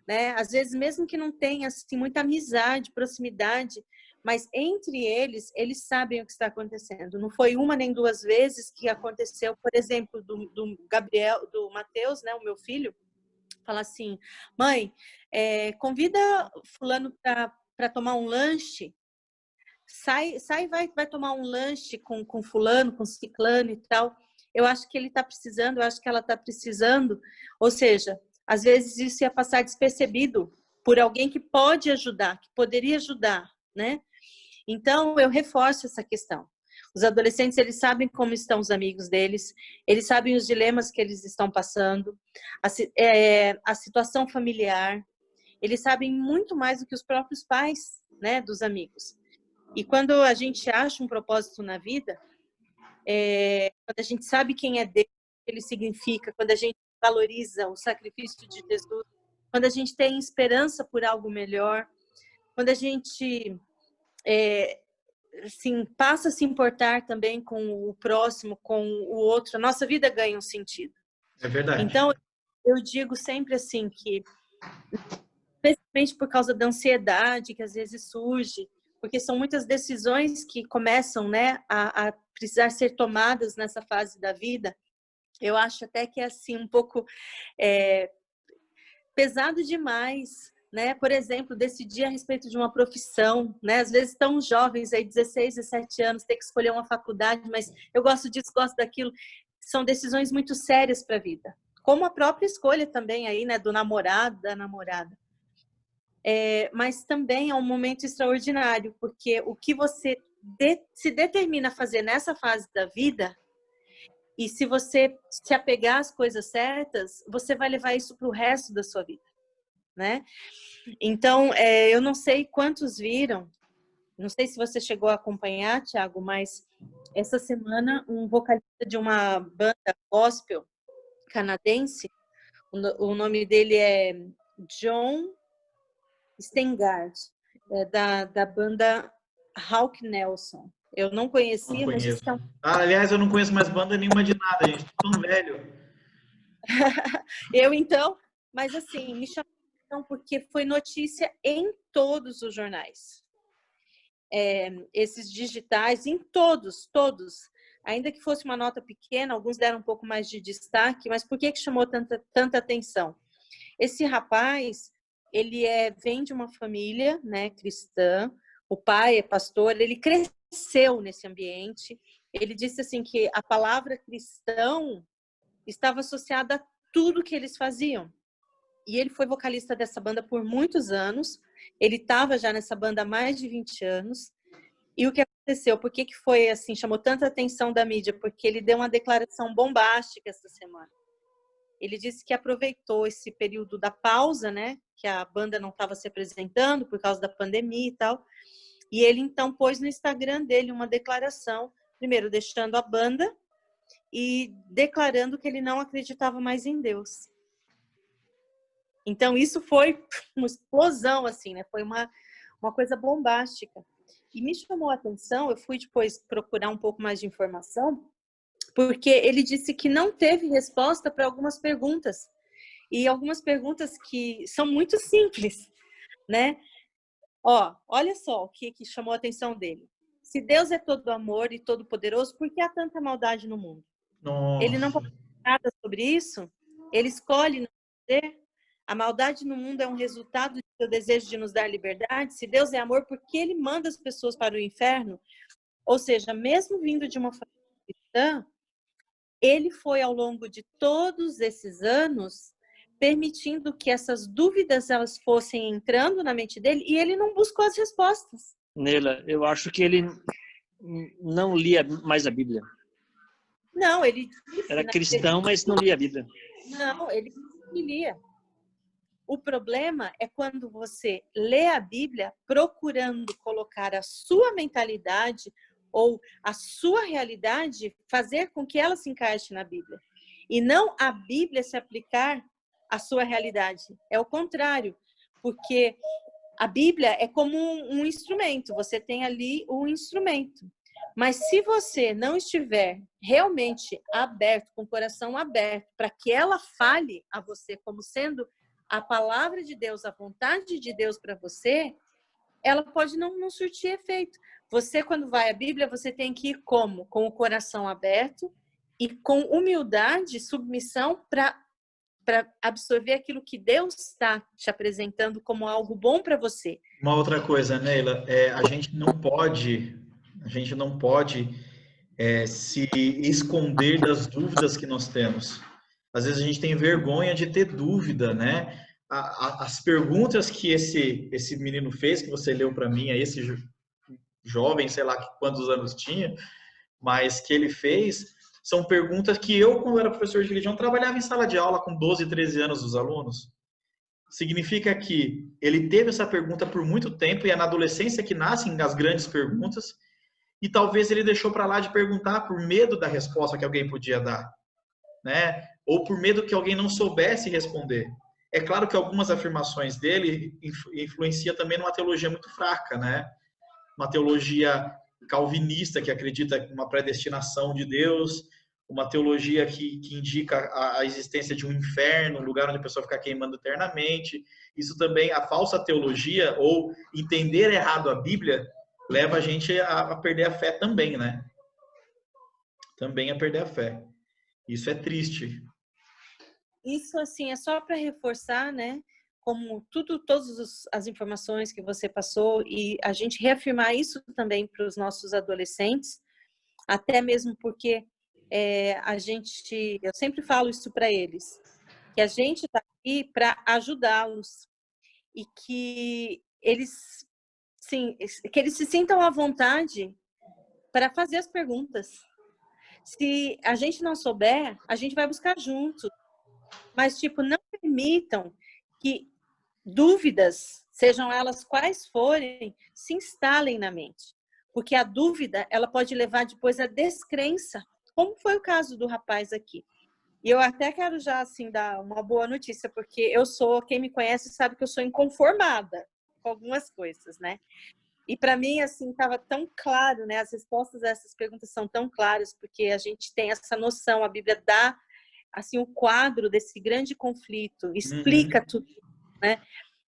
né? Às vezes, mesmo que não tenha assim, muita amizade, proximidade, mas entre eles, eles sabem o que está acontecendo. Não foi uma nem duas vezes que aconteceu, por exemplo, do Gabriel, do Mateus, né, o meu filho, falar assim: mãe, convida fulano para tomar um lanche. Sai e vai tomar um lanche com fulano, com ciclano e tal. Eu acho que ele está precisando, eu acho que ela está precisando. Ou seja, às vezes isso ia passar despercebido por alguém que pode ajudar, que poderia ajudar, né? Então, eu reforço essa questão. Os adolescentes, eles sabem como estão os amigos deles, eles sabem os dilemas que eles estão passando, a situação familiar, eles sabem muito mais do que os próprios pais, né, dos amigos. E quando a gente acha um propósito na vida, quando a gente sabe quem é Deus, o que ele significa, quando a gente valoriza o sacrifício de Jesus, quando a gente tem esperança por algo melhor, quando a gente assim, passa a se importar também com o próximo, com o outro, a nossa vida ganha um sentido. É verdade. Então, eu digo sempre assim que, especialmente por causa da ansiedade que às vezes surge, porque são muitas decisões que começam, né, a precisar ser tomadas nessa fase da vida. Eu acho até que é assim um pouco pesado demais, né? Por exemplo, decidir a respeito de uma profissão, né? Às vezes tão jovens aí, 16, 17 anos, ter que escolher uma faculdade, mas eu gosto disso, gosto daquilo. São decisões muito sérias para a vida. Como a própria escolha também aí, né, do namorado, da namorada. Mas também é um momento extraordinário, porque o que você se determina a fazer nessa fase da vida, e se você se apegar às coisas certas, você vai levar isso para o resto da sua vida, né? Então, eu não sei quantos viram, não sei se você chegou a acompanhar, Thiago, mas essa semana um vocalista de uma banda gospel canadense, o nome dele é John Steingard, da banda Hawk Nelson. Eu não conhecia, Não mas conheço. isso é Aliás, eu não conheço mais banda nenhuma de nada, gente. Tô tão velho. Eu então, mas assim, me chamou a atenção porque foi notícia em todos os jornais. Esses digitais, em todos. Ainda que fosse uma nota pequena, alguns deram um pouco mais de destaque, mas por que chamou tanta atenção? Esse rapaz, ele vem de uma família, né, cristã, o pai é pastor, ele cresceu nesse ambiente. Ele disse assim que a palavra cristão estava associada a tudo que eles faziam. E ele foi vocalista dessa banda por muitos anos. Ele estava já nessa banda há mais de 20 anos. E o que aconteceu? Por que foi assim, chamou tanta atenção da mídia? Porque ele deu uma declaração bombástica essa semana. Ele disse que aproveitou esse período da pausa, né? Que a banda não estava se apresentando por causa da pandemia e tal. E ele, então, pôs no Instagram dele uma declaração, primeiro deixando a banda e declarando que ele não acreditava mais em Deus. Então, isso foi uma explosão, assim, né? Foi uma coisa bombástica. E me chamou a atenção, eu fui depois procurar um pouco mais de informação, porque ele disse que não teve resposta para algumas perguntas. E algumas perguntas que são muito simples, né? Olha só o que chamou a atenção dele. Se Deus é todo amor e todo poderoso, por que há tanta maldade no mundo? Nossa. Ele não pode falar nada sobre isso? Ele escolhe não dizer? A maldade no mundo é um resultado do seu desejo de nos dar liberdade? Se Deus é amor, por que ele manda as pessoas para o inferno? Ou seja, mesmo vindo de uma família cristã, ele foi, ao longo de todos esses anos, permitindo que essas dúvidas elas fossem entrando na mente dele e ele não buscou as respostas. Neila, eu acho que ele não lia mais a Bíblia. Não, ele disse, era cristão, mas não lia a Bíblia. Não, ele lia. O problema é quando você lê a Bíblia procurando colocar a sua mentalidade ou a sua realidade, fazer com que ela se encaixe na Bíblia. E não a Bíblia se aplicar à sua realidade. É o contrário. Porque A Bíblia é como um instrumento, você tem ali um instrumento. Mas se você não estiver realmente aberto, com o coração aberto, para que ela fale a você como sendo a palavra de Deus, a vontade de Deus para você, ela pode não surtir efeito. Você, quando vai à Bíblia, você tem que ir como? Com o coração aberto e com humildade, submissão para absorver aquilo que Deus está te apresentando como algo bom para você. Uma outra coisa, Neila, a gente não pode se esconder das dúvidas que nós temos. Às vezes a gente tem vergonha de ter dúvida, né? As perguntas que esse menino fez, que você leu para mim, esse jovem, sei lá quantos anos tinha, mas que ele fez, são perguntas que eu, quando era professor de religião, trabalhava em sala de aula com 12, 13 anos dos alunos. Significa que ele teve essa pergunta por muito tempo e é na adolescência que nascem as grandes perguntas, e talvez ele deixou para lá de perguntar por medo da resposta que alguém podia dar, né? Ou por medo que alguém não soubesse responder. É claro que algumas afirmações dele influenciam também numa teologia muito fraca, né? Uma teologia calvinista que acredita numa predestinação de Deus, uma teologia que indica a existência de um inferno, um lugar onde a pessoa fica queimando eternamente. Isso também, a falsa teologia, ou entender errado a Bíblia, leva a gente a perder a fé também, né? Também a perder a fé. Isso é triste. Isso, assim, é só para reforçar, né? Como todas as informações que você passou, e a gente reafirmar isso também para os nossos adolescentes, até mesmo porque eu sempre falo isso para eles, que a gente está aqui para ajudá-los e que eles, sim, que eles se sintam à vontade para fazer as perguntas. Se a gente não souber, a gente vai buscar junto, mas tipo, não permitam que dúvidas, sejam elas quais forem, se instalem na mente, porque a dúvida ela pode levar depois à descrença, como foi o caso do rapaz aqui. E eu até quero já assim dar uma boa notícia, porque quem me conhece sabe que eu sou inconformada com algumas coisas, né? E para mim assim estava tão claro, né? As respostas a essas perguntas são tão claras, porque a gente tem essa noção, a Bíblia dá assim o quadro desse grande conflito, explica tudo, né?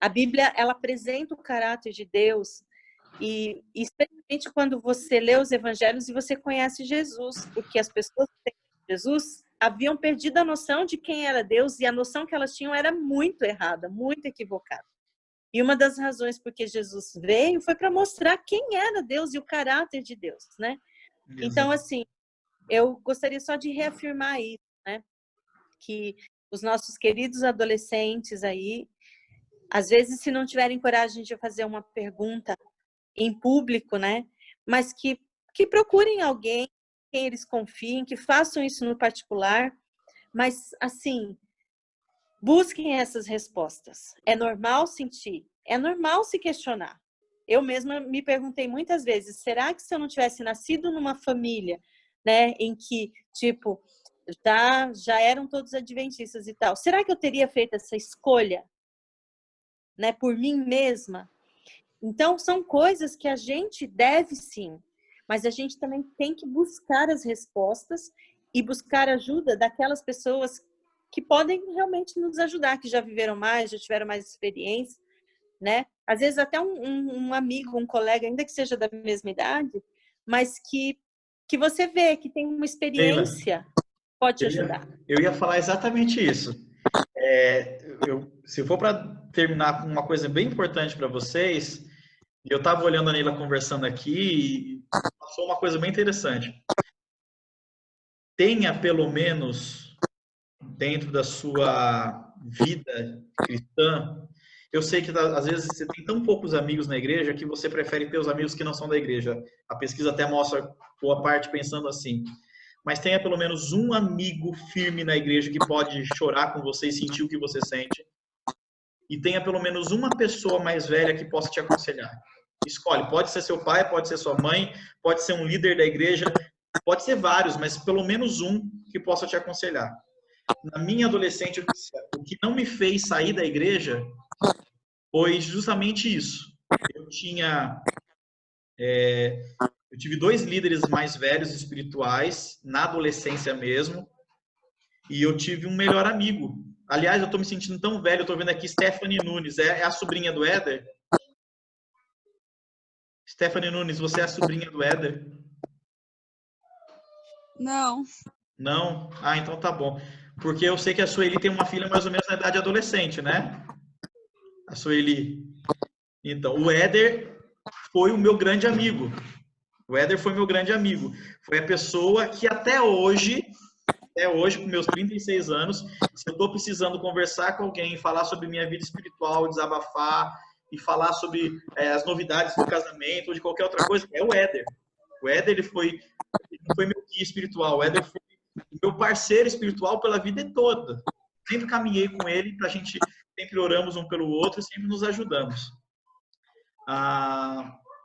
A Bíblia ela apresenta o caráter de Deus. E especialmente quando você lê os evangelhos e você conhece Jesus, porque as pessoas que têm Jesus haviam perdido a noção de quem era Deus e a noção que elas tinham era muito errada, muito equivocada. E uma das razões porque Jesus veio foi para mostrar quem era Deus e o caráter de Deus, né? Então, assim, eu gostaria só de reafirmar isso, né? Que os nossos queridos adolescentes aí, às vezes, se não tiverem coragem de fazer uma pergunta em público, né? Mas que procurem alguém, quem eles confiem, que façam isso no particular, mas assim, busquem essas respostas. É normal sentir, é normal se questionar. Eu mesma me perguntei muitas vezes, será que se eu não tivesse nascido numa família, né, em que, tipo, já eram todos adventistas e tal, será que eu teria feito essa escolha, né, por mim mesma? Então, são coisas que a gente deve sim, mas a gente também tem que buscar as respostas e buscar ajuda daquelas pessoas que podem realmente nos ajudar, que já viveram mais, já tiveram mais experiência, né? Às vezes até um amigo, um colega, ainda que seja da mesma idade, mas que você vê que tem uma experiência, Leila, pode te ajudar. Eu ia falar exatamente isso. Se for para terminar com uma coisa bem importante para vocês, eu estava olhando a Neila conversando aqui e passou uma coisa bem interessante. Tenha pelo menos dentro da sua vida cristã, eu sei que às vezes você tem tão poucos amigos na igreja que você prefere ter os amigos que não são da igreja. A pesquisa até mostra boa parte pensando assim. Mas tenha pelo menos um amigo firme na igreja que pode chorar com você e sentir o que você sente. E tenha pelo menos uma pessoa mais velha que possa te aconselhar. Escolhe, pode ser seu pai, pode ser sua mãe, pode ser um líder da igreja, pode ser vários, mas pelo menos um que possa te aconselhar. Na minha adolescente, o que não me fez sair da igreja foi justamente isso. Eu tive 2 líderes mais velhos espirituais, na adolescência mesmo, e eu tive um melhor amigo. Aliás, eu tô me sentindo tão velho, eu tô vendo aqui Stephanie Nunes, é a sobrinha do Éder? Stephanie Nunes, você é a sobrinha do Éder? Não. Não? Ah, então tá bom. Porque eu sei que a Sueli tem uma filha mais ou menos na idade adolescente, né? A Sueli. Então, o Éder foi o meu grande amigo. O Éder foi meu grande amigo. Foi a pessoa que até hoje, com meus 36 anos, se eu estou precisando conversar com alguém, falar sobre minha vida espiritual, desabafar e falar sobre as novidades do casamento ou de qualquer outra coisa, é o Éder. O Éder, ele não foi meu guia espiritual, o Éder foi meu parceiro espiritual pela vida toda. Sempre caminhei com ele, a gente sempre oramos um pelo outro e sempre nos ajudamos.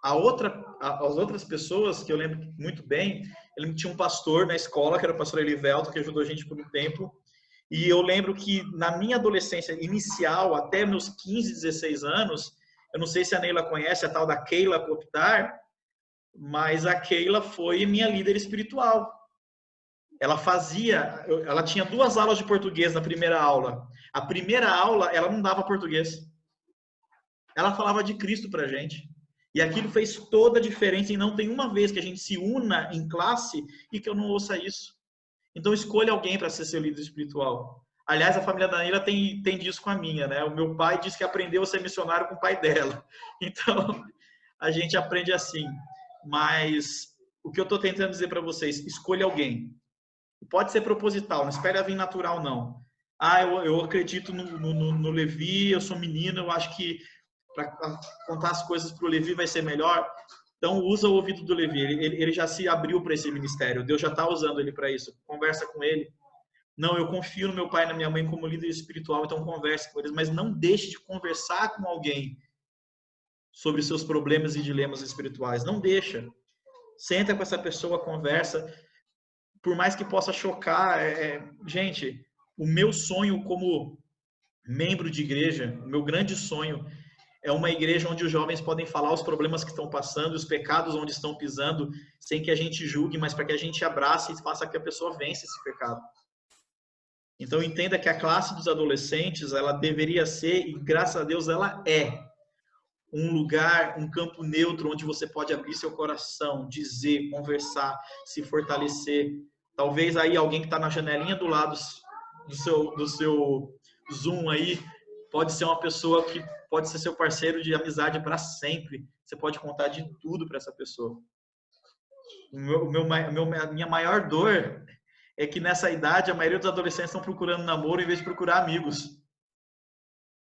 As outras pessoas que eu lembro muito bem, ele tinha um pastor na escola, que era o pastor Elivelto, que ajudou a gente por um tempo. E eu lembro que na minha adolescência inicial, até meus 15, 16 anos, eu não sei se a Neila conhece a tal da Keila Coptar, mas a Keila foi minha líder espiritual. Ela tinha 2 aulas de português na primeira aula. A primeira aula, ela não dava português. Ela falava de Cristo pra gente. E aquilo fez toda a diferença, e não tem uma vez que a gente se una em classe e que eu não ouça isso. Então escolha alguém para ser seu líder espiritual. Aliás, a família da Neila tem disso com a minha, né? O meu pai disse que aprendeu a ser missionário com o pai dela. Então, a gente aprende assim. Mas o que eu estou tentando dizer para vocês, escolha alguém. Pode ser proposital, não espere vir natural, não. Eu acredito no Levi, eu sou menino, eu acho que para contar as coisas para o Levi vai ser melhor. Então, usa o ouvido do Levi. Ele já se abriu para esse ministério. Deus já está usando ele para isso. Conversa com ele. Não, eu confio no meu pai e na minha mãe como líder espiritual, então converse com eles. Mas não deixe de conversar com alguém sobre seus problemas e dilemas espirituais. Não deixa. Senta com essa pessoa, conversa. Por mais que possa chocar. Gente, o meu sonho como membro de igreja, o meu grande sonho é uma igreja onde os jovens podem falar os problemas que estão passando, os pecados onde estão pisando, sem que a gente julgue, mas para que a gente abrace e faça que a pessoa vença esse pecado. Então entenda que a classe dos adolescentes, ela deveria ser, e graças a Deus ela é, um lugar, um campo neutro, onde você pode abrir seu coração, dizer, conversar, se fortalecer. Talvez aí alguém que está na janelinha do lado do seu Zoom aí, pode ser uma pessoa que pode ser seu parceiro de amizade para sempre. Você pode contar de tudo para essa pessoa. A minha maior dor é que nessa idade a maioria dos adolescentes estão procurando namoro em vez de procurar amigos.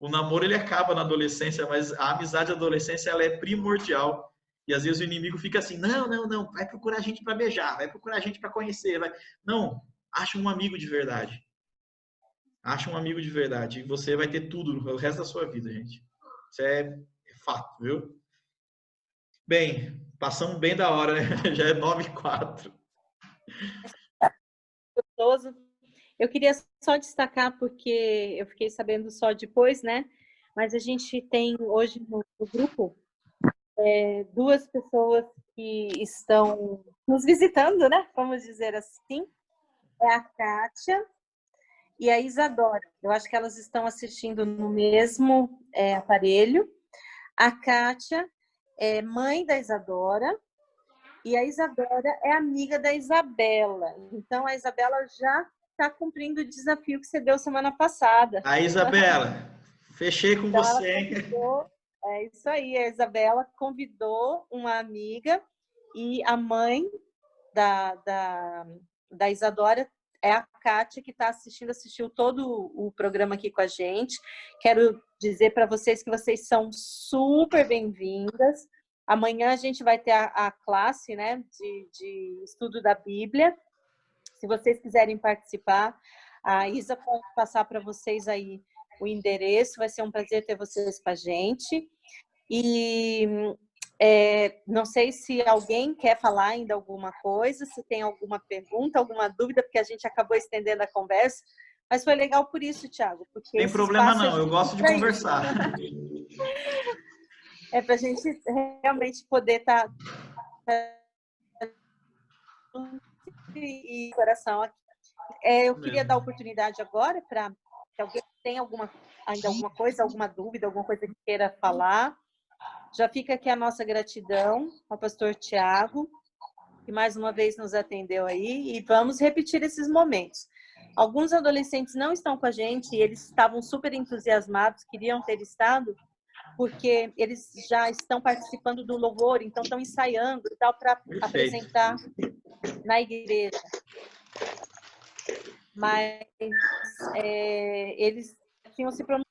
O namoro ele acaba na adolescência, mas a amizade da adolescência ela é primordial. E às vezes o inimigo fica assim, não, vai procurar gente para beijar, vai procurar gente para conhecer. Não, acha um amigo de verdade. Acha um amigo de verdade e você vai ter tudo o resto da sua vida, gente. Isso é fato, viu? Bem, passamos bem da hora, né? Já é 9h04. Gostoso. Eu queria só destacar, porque eu fiquei sabendo só depois, né? Mas a gente tem hoje no grupo 2 pessoas que estão nos visitando, né? Vamos dizer assim. É a Kátia e a Isadora. Eu acho que elas estão assistindo no mesmo aparelho. A Kátia é mãe da Isadora e a Isadora é amiga da Isabela. Então, a Isabela já está cumprindo o desafio que você deu semana passada. A Isabela, fechei com então, você, hein? É isso aí, a Isabela convidou uma amiga e a mãe da Isadora é a Kátia, que está assistiu todo o programa aqui com a gente. Quero dizer para vocês que vocês são super bem-vindas. Amanhã a gente vai ter a classe, né, de estudo da Bíblia. Se vocês quiserem participar, a Isa pode passar para vocês aí o endereço. Vai ser um prazer ter vocês com a gente. E não sei se alguém quer falar ainda alguma coisa, se tem alguma pergunta, alguma dúvida, porque a gente acabou estendendo a conversa, mas foi legal por isso, Thiago. Porque Tem problema não, eu gosto de conversar. É para a gente realmente poder estar e coração aqui. Eu queria dar oportunidade agora para se alguém tem ainda alguma coisa, alguma dúvida, alguma coisa que queira falar. Já fica aqui a nossa gratidão ao pastor Tiago, que mais uma vez nos atendeu aí, e vamos repetir esses momentos. Alguns adolescentes não estão com a gente e eles estavam super entusiasmados, queriam ter estado, porque eles já estão participando do louvor, então estão ensaiando e tal para apresentar na igreja. Mas eles tinham se pronunciado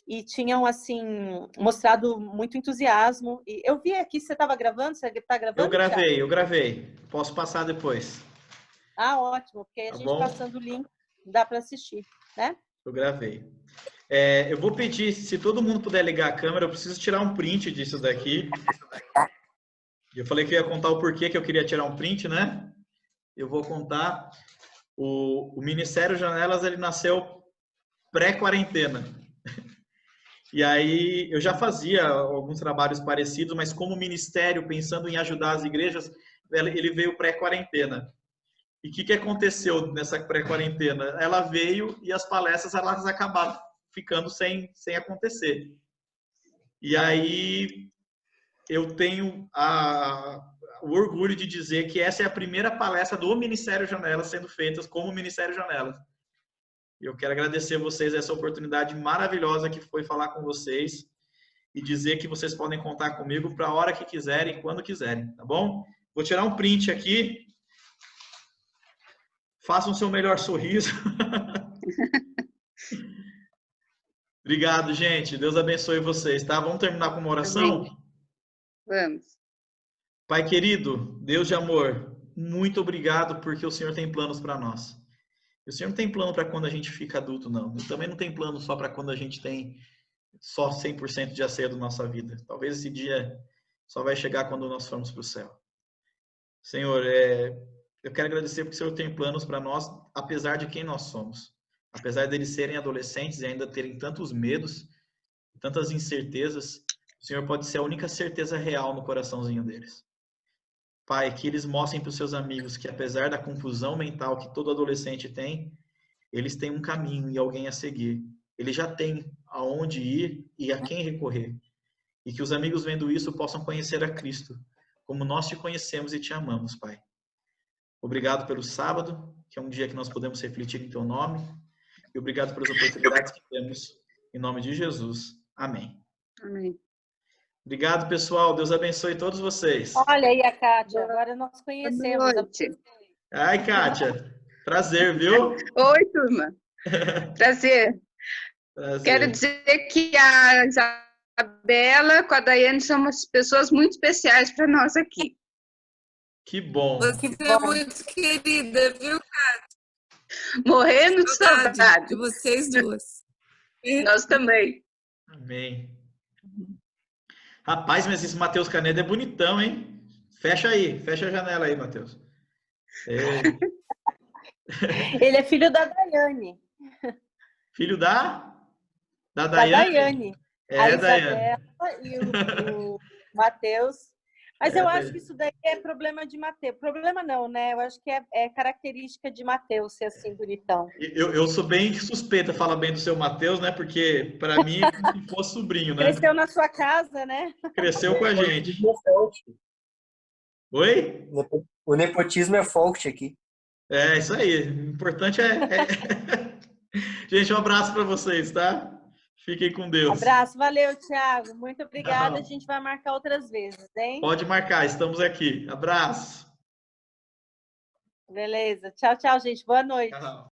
e tinham, assim, mostrado muito entusiasmo. E eu vi aqui, você estava gravando? Você está gravando? Eu gravei. Posso passar depois. Ah, ótimo, porque a gente passando o link dá para assistir, né? Eu gravei. Eu vou pedir, se todo mundo puder ligar a câmera, eu preciso tirar um print disso daqui. Eu falei que eu ia contar o porquê que eu queria tirar um print, né? Eu vou contar. O Ministério Janelas, ele nasceu pré-quarentena. E aí, eu já fazia alguns trabalhos parecidos, mas como ministério, pensando em ajudar as igrejas, ele veio pré-quarentena. E o que aconteceu nessa pré-quarentena? Ela veio e as palestras elas acabaram ficando sem acontecer. E aí, eu tenho o orgulho de dizer que essa é a primeira palestra do Ministério Janelas sendo feita como Ministério Janelas. E eu quero agradecer a vocês essa oportunidade maravilhosa que foi falar com vocês e dizer que vocês podem contar comigo para a hora que quiserem, quando quiserem, tá bom? Vou tirar um print aqui. Façam o seu melhor sorriso. Obrigado, gente. Deus abençoe vocês, tá? Vamos terminar com uma oração? Amém. Vamos. Pai querido, Deus de amor, muito obrigado porque o Senhor tem planos para nós. O Senhor não tem plano para quando a gente fica adulto, não. E também não tem plano só para quando a gente tem só 100% de acesso da nossa vida. Talvez esse dia só vai chegar quando nós formos para o céu. Senhor, eu quero agradecer porque o Senhor tem planos para nós, apesar de quem nós somos. Apesar deles serem adolescentes e ainda terem tantos medos, tantas incertezas, o Senhor pode ser a única certeza real no coraçãozinho deles. Pai, que eles mostrem para os seus amigos que apesar da confusão mental que todo adolescente tem, eles têm um caminho e alguém a seguir. Eles já têm aonde ir e a quem recorrer. E que os amigos vendo isso possam conhecer a Cristo, como nós te conhecemos e te amamos, Pai. Obrigado pelo sábado, que é um dia que nós podemos refletir em teu nome. E obrigado pelas oportunidades que temos. Em nome de Jesus. Amém. Amém. Obrigado, pessoal. Deus abençoe todos vocês. Olha aí a Kátia, agora nós conhecemos. Boa noite. Ai, Kátia. Prazer, viu? Oi, turma. Prazer. Quero dizer que a Isabela com a Daiane somos pessoas muito especiais para nós aqui. Que bom. Você é muito querida, viu, Kátia? Morrendo de saudade. De vocês duas. Nós também. Amém. Rapaz, mas esse Matheus Caneda é bonitão, hein? Fecha aí, fecha a janela aí, Matheus. Ele é filho da Daiane. Filho da Da Daiane? Daiane. A Isabela e o Matheus. Mas eu acho Daiane. que isso daí é problema de Matheus. Problema não, né? Eu acho que é característica de Matheus ser assim, bonitão. Eu sou bem suspeita falar bem do seu Matheus, né? Porque para mim é como se fosse sobrinho, né? Cresceu na sua casa, né? Cresceu com a gente. É forte. Oi? O nepotismo é forte aqui. É isso aí. O importante Gente, um abraço para vocês, tá? Fiquem com Deus. Abraço, valeu, Thiago. Muito obrigada. Não. A gente vai marcar outras vezes, hein? Pode marcar, estamos aqui. Abraço. Beleza. Tchau, tchau, gente. Boa noite. Tchau.